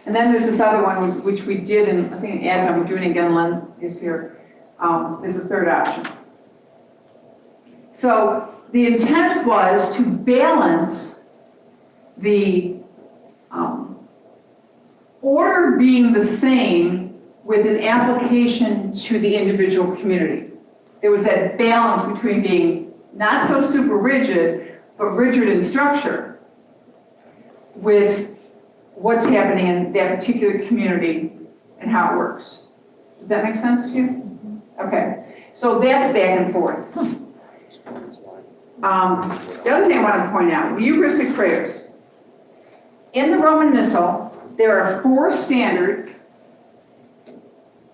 And then there's this other one, which we did, I think in Advent, we're doing it again, Len is here, is the third option. So the intent was to balance the order being the same with an application to the individual community. There was that balance between being not so super rigid, but rigid in structure with what's happening in that particular community and how it works. Does that make sense to you? Okay, so that's back and forth. The other thing I want to point out, the Eucharistic prayers. In the Roman Missal, there are 4 standard,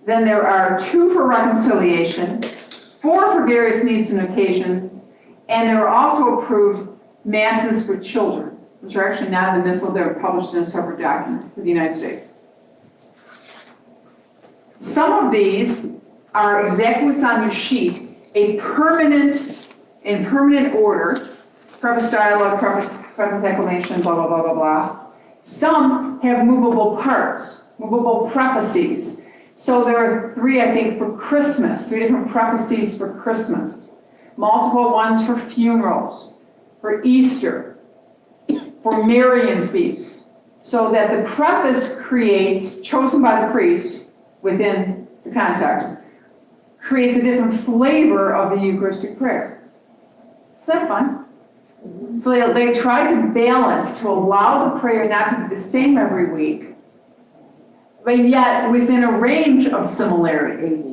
then there are 2 for reconciliation, 4 for various needs and occasions, and there are also approved masses for children, which are actually not in the Missal, they're published in a separate document for the United States. Some of these are exactly what's on your sheet, in permanent order, preface dialogue, preface preface, acclamation, blah, blah, blah, blah, blah. Some have movable parts, movable prefaces. So there are 3, I think, for Christmas, 3 different prefaces for Christmas. Multiple ones for funerals, for Easter, for Marian feasts. So that the preface creates, chosen by the priest within the context, creates a different flavor of the Eucharistic prayer. Is that fun? So they tried to balance to allow the prayer not to be the same every week, but yet within a range of similarity.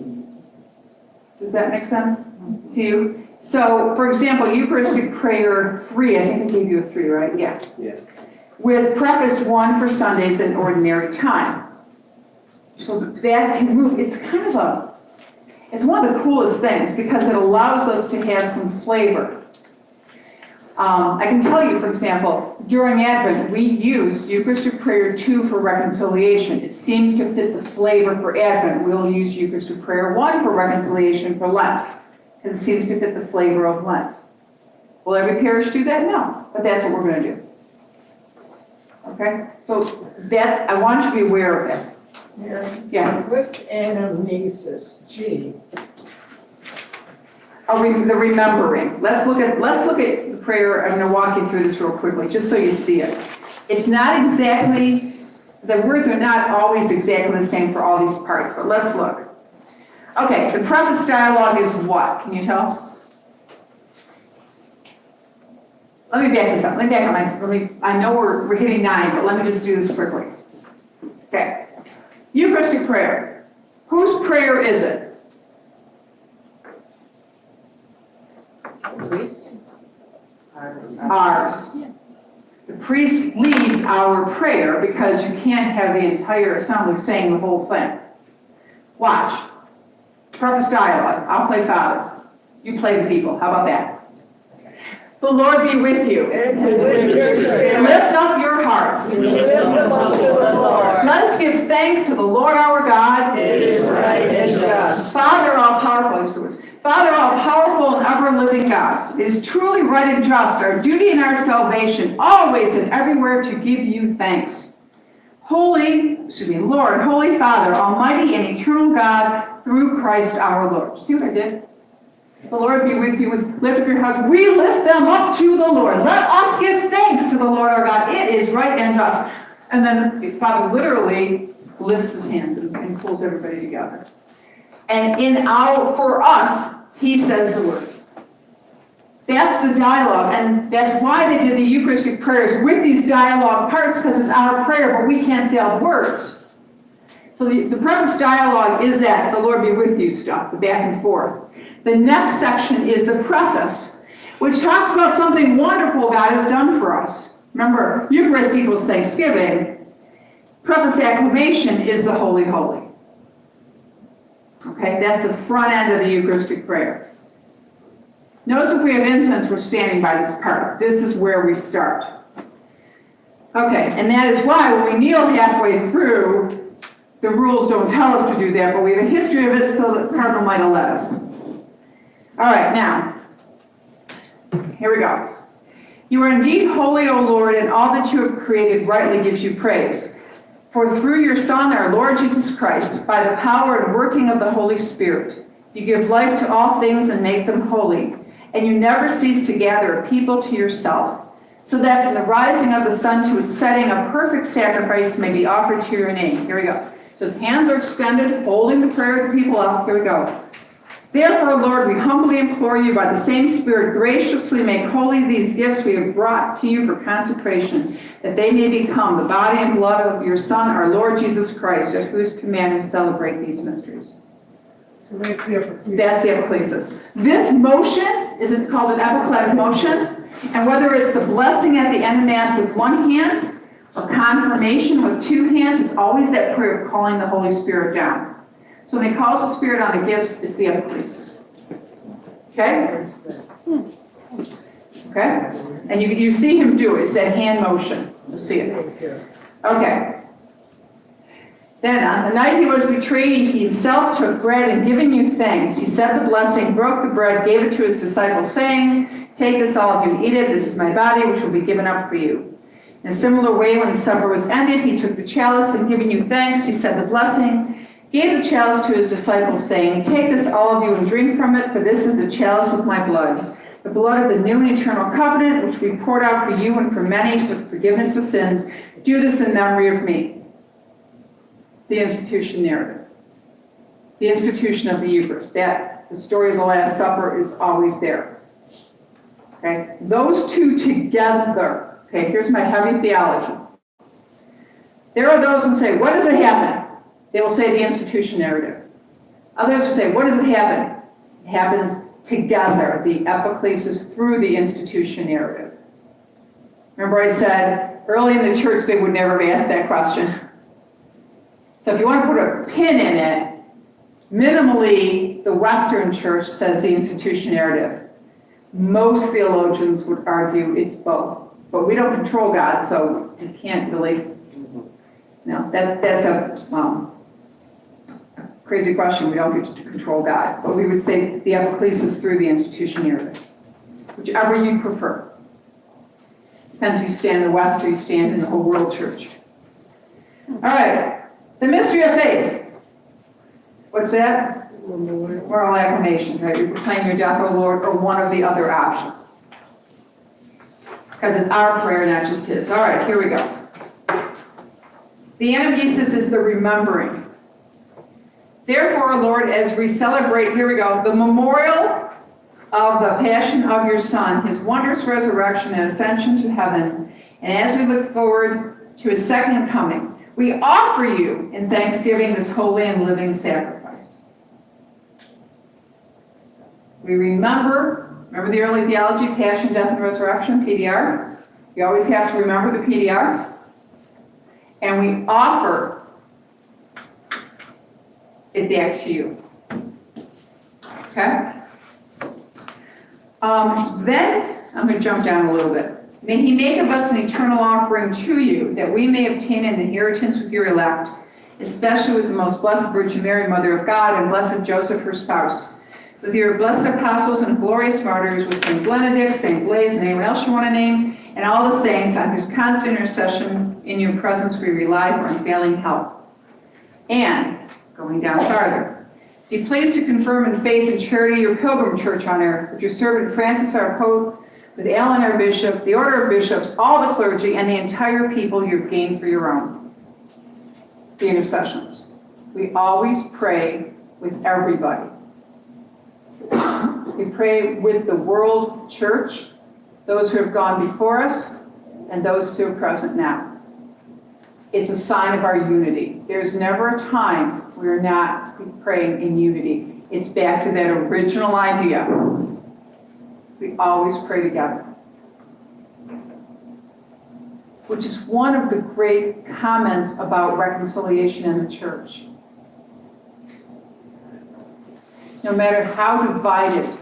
Does that make sense to you? So, for example, Eucharistic prayer 3, I think I gave you a 3, right? Yeah. Yeah. With preface 1 for Sundays and ordinary time. So that can move, it's kind of it's one of the coolest things because it allows us to have some flavor. I can tell you, for example, during Advent, we use Eucharistic prayer 2 for reconciliation. It seems to fit the flavor for Advent. We'll use Eucharistic prayer 1 for reconciliation for Lent, because it seems to fit the flavor of Lent. Will every parish do that? No, but that's what we're going to do. Okay? So that, I want you to be aware of it. Yeah. What's anamnesis, G? The remembering. Let's look at the prayer. I'm going to walk you through this real quickly, just so you see it. It's not exactly, the words are not always exactly the same for all these parts, but let's look. Okay, the preface dialogue is what? Can you tell? Let me back this up. I know we're hitting 9, but let me just do this quickly. Okay. Eucharistic prayer. Whose prayer is it? Ours. The priest leads our prayer because you can't have the entire assembly saying the whole thing. Watch. Preface dialogue. I'll play Father. You play the people. How about that? The Lord be with you. Lift up your hearts. Let us give thanks to the Lord our God. It is right and just. Father all-powerful, use the words. Father all-powerful and ever-living God, it is truly right and just, our duty and our salvation, always and everywhere to give you thanks. Lord, Holy Father, Almighty and eternal God, through Christ our Lord. See what I did? The Lord be with you. Lift up your hearts. We lift them up to the Lord. Let us give thanks to the Lord our God. It is right and just. And then Father literally lifts his hands and pulls everybody together. And for us, he says the words. That's the dialogue, and that's why they did the Eucharistic prayers with these dialogue parts, because it's our prayer, but we can't say all the words. So the preface dialogue is that, the Lord be with you stuff, the back and forth. The next section is the preface, which talks about something wonderful God has done for us. Remember, Eucharist equals Thanksgiving. Preface acclamation is the Holy Holy. Okay, that's the front end of the Eucharistic prayer. Notice if we have incense, we're standing by this part. This is where we start. Okay, and that is why when we kneel halfway through, the rules don't tell us to do that, but we have a history of it, so the Cardinal might have let us. All right, now, here we go. You are indeed holy, O Lord, and all that you have created rightly gives you praise. For through your Son, our Lord Jesus Christ, by the power and working of the Holy Spirit, you give life to all things and make them holy, and you never cease to gather a people to yourself, so that from the rising of the sun to its setting, a perfect sacrifice may be offered to your name. Here we go. So his hands are extended, holding the prayer of the people up. Here we go. Therefore, Lord, we humbly implore you by the same Spirit graciously make holy these gifts we have brought to you for consecration, that they may become the body and blood of your Son, our Lord Jesus Christ, at whose command we celebrate these mysteries. So that's the epiclesis. That's the epiclesis. This motion is called an epicletic motion, and whether it's the blessing at the end of Mass with one hand or confirmation with two hands, it's always that prayer of calling the Holy Spirit down. So when he calls the Spirit on the gifts, it's the epiclesis. Okay? Okay? And you see him do it. It's that hand motion. You'll see it. Okay. Then on the night he was betrayed, he himself took bread and giving you thanks, he said the blessing, broke the bread, gave it to his disciples, saying, Take this, all of you, and eat it. This is my body, which will be given up for you. In a similar way, when the supper was ended, he took the chalice, and giving you thanks, he said the blessing, gave the chalice to his disciples, saying, take this, all of you, and drink from it, for this is the chalice of my blood, the blood of the new and eternal covenant, which we poured out for you and for many for the forgiveness of sins. Do this in memory of me. The institution narrative. The institution of the Eucharist. That, the story of the Last Supper is always there. Okay? Those two together. Okay, here's my heavy theology. There are those who say, what does it happen? They will say the institution narrative. Others will say, what does it happen? It happens together, the epiclesis through the institution narrative. Remember I said, early in the church they would never have asked that question. So if you want to put a pin in it, minimally the Western church says the institution narrative. Most theologians would argue it's both. But we don't control God, so you can't really, no, that's a crazy question. We don't get to control God. But we would say the epiclesis through the institution narrative, whichever you prefer. Depends if you stand in the West or you stand in the whole world church. All right, the mystery of faith. What's that? Moral acclamation, right? You proclaim your death, O Lord, or one of the other options. Because it's our prayer, not just his. All right, here we go. The anamnesis is the remembering. Therefore, Lord, as we celebrate, here we go, the memorial of the passion of your Son, his wondrous resurrection and ascension to heaven, and as we look forward to his second coming, we offer you in thanksgiving this holy and living sacrifice. We remember the early theology, passion, death, and resurrection, PDR. We always have to remember the PDR. And we offer it back to you. Okay? Then, I'm going to jump down a little bit. May he make of us an eternal offering to you, that we may obtain an inheritance with your elect, especially with the most blessed Virgin Mary, Mother of God, and blessed Joseph, her spouse, with your blessed apostles and glorious martyrs, with St. Benedict, St. Blaise, and anyone else you want to name, and all the saints on whose constant intercession in your presence we rely for unfailing help. And, going down farther, be pleased to confirm in faith and charity your pilgrim church on earth, with your servant Francis our Pope, with Alan our Bishop, the order of bishops, all the clergy, and the entire people you've gained for your own. The intercessions. We always pray with everybody. We pray with the world church, those who have gone before us, and those who are present now. It's a sign of our unity. There's never a time we're not praying in unity. It's back to that original idea. We always pray together. Which is one of the great comments about reconciliation in the church. No matter how divided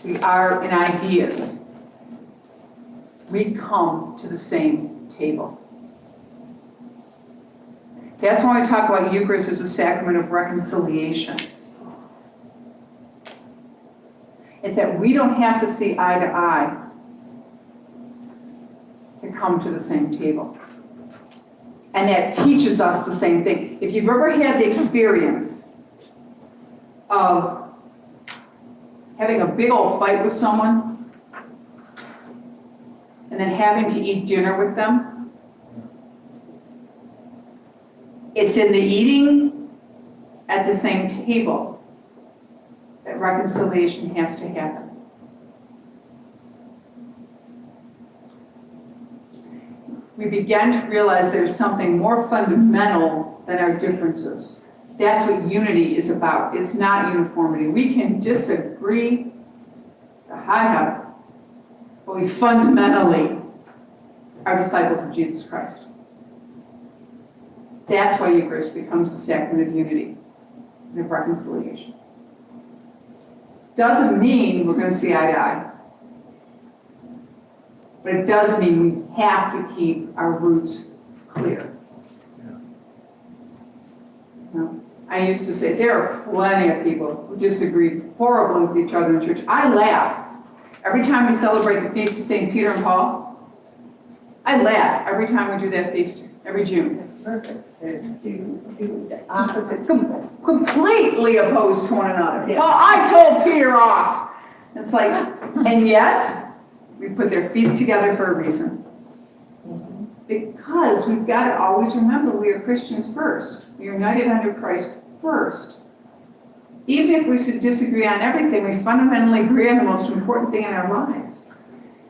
we are in ideas, we come to the same table. That's why we talk about Eucharist as a sacrament of reconciliation. It's that we don't have to see eye to eye to come to the same table. And that teaches us the same thing. If you've ever had the experience of having a big old fight with someone and then having to eat dinner with them, it's in the eating at the same table that reconciliation has to happen. We begin to realize there's something more fundamental than our differences. That's what unity is about. It's not uniformity. We can disagree to high heaven, but we fundamentally are disciples of Jesus Christ. That's why Eucharist becomes a sacrament of unity and of reconciliation. Doesn't mean we're going to see eye to eye. But it does mean we have to keep our roots clear. I used to say there are plenty of people who disagree horribly with each other in church. I laugh Every time we celebrate the feast of St. Peter and Paul, I laugh every time we do that feast, every June. Perfect. Do the opposite sense. Completely opposed to one another. Yeah. Oh, I told Peter off. It's like, and yet, we put their feast together for a reason. Because we've got to always remember we are Christians first. We are united under Christ first. Even if we should disagree on everything, we fundamentally agree on the most important thing in our lives.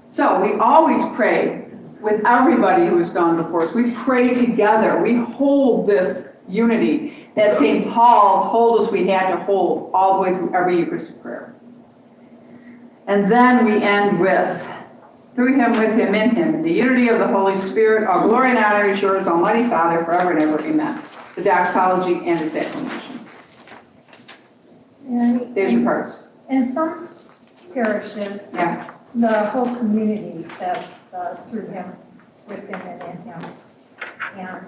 So we always pray with everybody who has gone before us. We pray together. We hold this unity that St. Paul told us we had to hold all the way through every Eucharistic prayer. And then we end with, through him, with him, in him, the unity of the Holy Spirit, all glory and honor is yours, Almighty Father, forever and ever. Amen. The doxology and the acclamation. There's your parts. In some parishes, Yeah. the whole community says through him, with him, and in him. And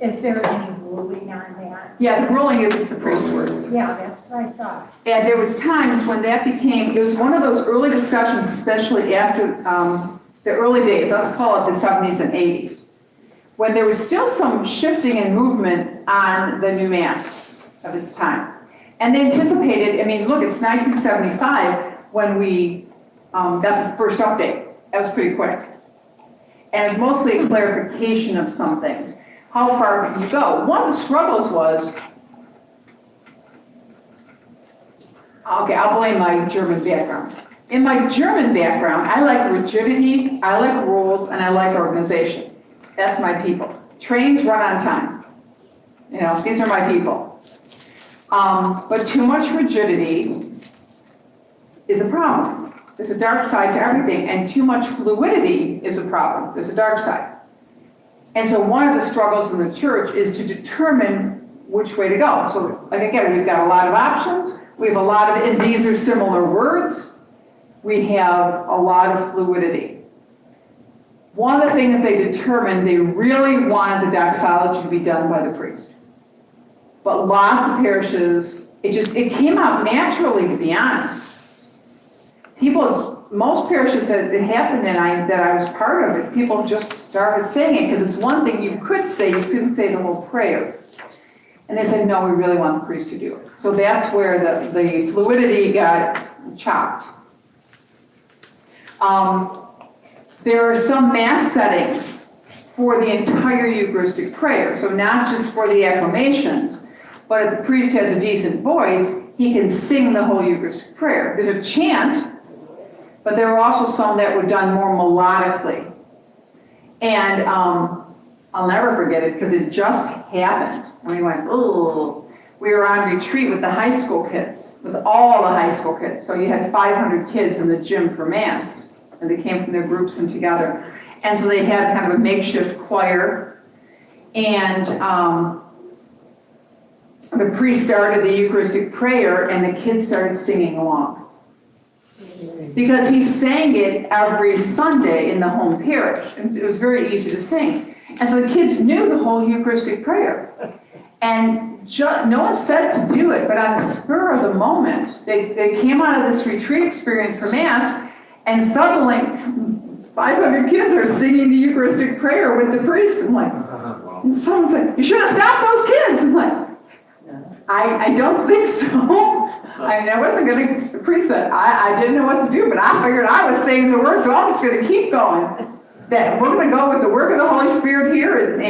is there any ruling on that? Yeah, the ruling is it's the priest's words. Yeah, that's what I thought. And there was times when that became, it was one of those early discussions, especially after the early days, let's call it the 70s and 80s, when there was still some shifting and movement on the new Mass of its time. And they anticipated, I mean, look, it's 1975 when we got this first update. That was pretty quick. And it was mostly a clarification of some things. How far can you go? One of the struggles was, okay, I'll blame my German background. In my German background, I like rigidity, I like rules, and I like organization. That's my people. Trains run on time. You know, these are my people. But too much rigidity is a problem. There's a dark side to everything, and too much fluidity is a problem. There's a dark side. And so one of the struggles in the church is to determine which way to go. So, like again, we've got a lot of options. We have a lot of, and these are similar words. We have a lot of fluidity. One of the things they determined, they really wanted the doxology to be done by the priest. But lots of parishes, it came out naturally, to be honest. Most parishes that it happened that I was part of it, people just started saying it, because it's one thing you could say, you couldn't say the whole prayer. And they said, no, we really want the priest to do it. So that's where the fluidity got chopped. There are some Mass settings for the entire Eucharistic prayer, so not just for the acclamations, but if the priest has a decent voice, he can sing the whole Eucharistic prayer. There's a chant, but there were also some that were done more melodically. And I'll never forget it because it just happened. And we went, oh. We were on retreat with the high school kids, with all the high school kids. So you had 500 kids in the gym for Mass, and they came from their groups and together. And so they had kind of a makeshift choir. And the priest started the Eucharistic prayer, and the kids started singing along. Because he sang it every Sunday in the home parish. And it was very easy to sing. And so the kids knew the whole Eucharistic prayer. And no one said to do it, but on the spur of the moment, they came out of this retreat experience for Mass, and suddenly 500 kids are singing the Eucharistic prayer with the priest. I'm like, and someone said, you should have stopped those kids. I'm like, I don't think so. I mean, I wasn't going to, the priest said, I didn't know what to do, but I figured I was saying the word, so I'm just going to keep going. That we're going to go with the work of the Holy Spirit here,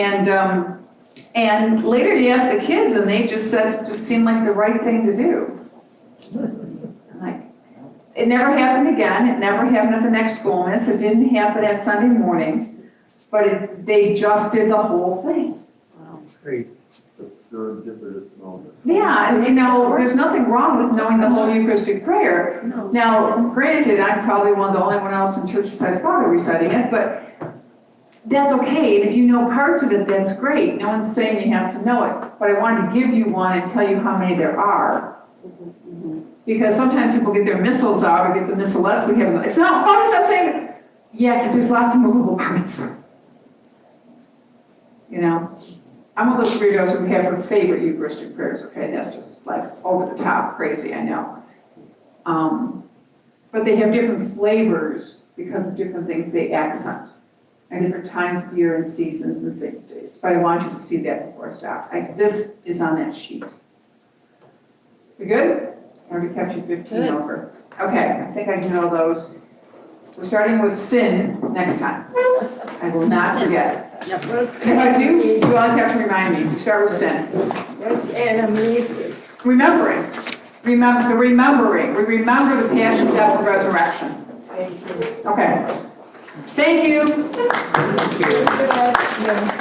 and later he asked the kids, and they just said it just seemed like the right thing to do. Like, it never happened again. It never happened at the next school Mass. It didn't happen at Sunday morning, but they just did the whole thing. Wow, great. The serendipitous moment. Yeah, and there's nothing wrong with knowing the whole Eucharistic prayer. Now, granted, I'm probably one of the only one else in church besides Father reciting it, but that's okay. And if you know parts of it, that's great. No one's saying you have to know it. But I wanted to give you one and tell you how many there are. Because sometimes people get their missals out or get the missalettes. It's not, Father's not saying it. Yeah, because there's lots of movable parts. I'm one of those weirdos who have her favorite Eucharistic prayers, okay? That's just like over the top crazy, I know. but they have different flavors because of different things they accent at different times of year and seasons and saints' days. But I want you to see that before I stop. This is on that sheet. We good? I already kept you 15 over. Okay, I think I know those. We're starting with sin next time. I will not forget. Yes. And if I do, you always have to remind me. We start with sin. What's anamnesis? Remembering. Remembering. We remember the passion, death, and resurrection. Okay. Thank you. Thank you.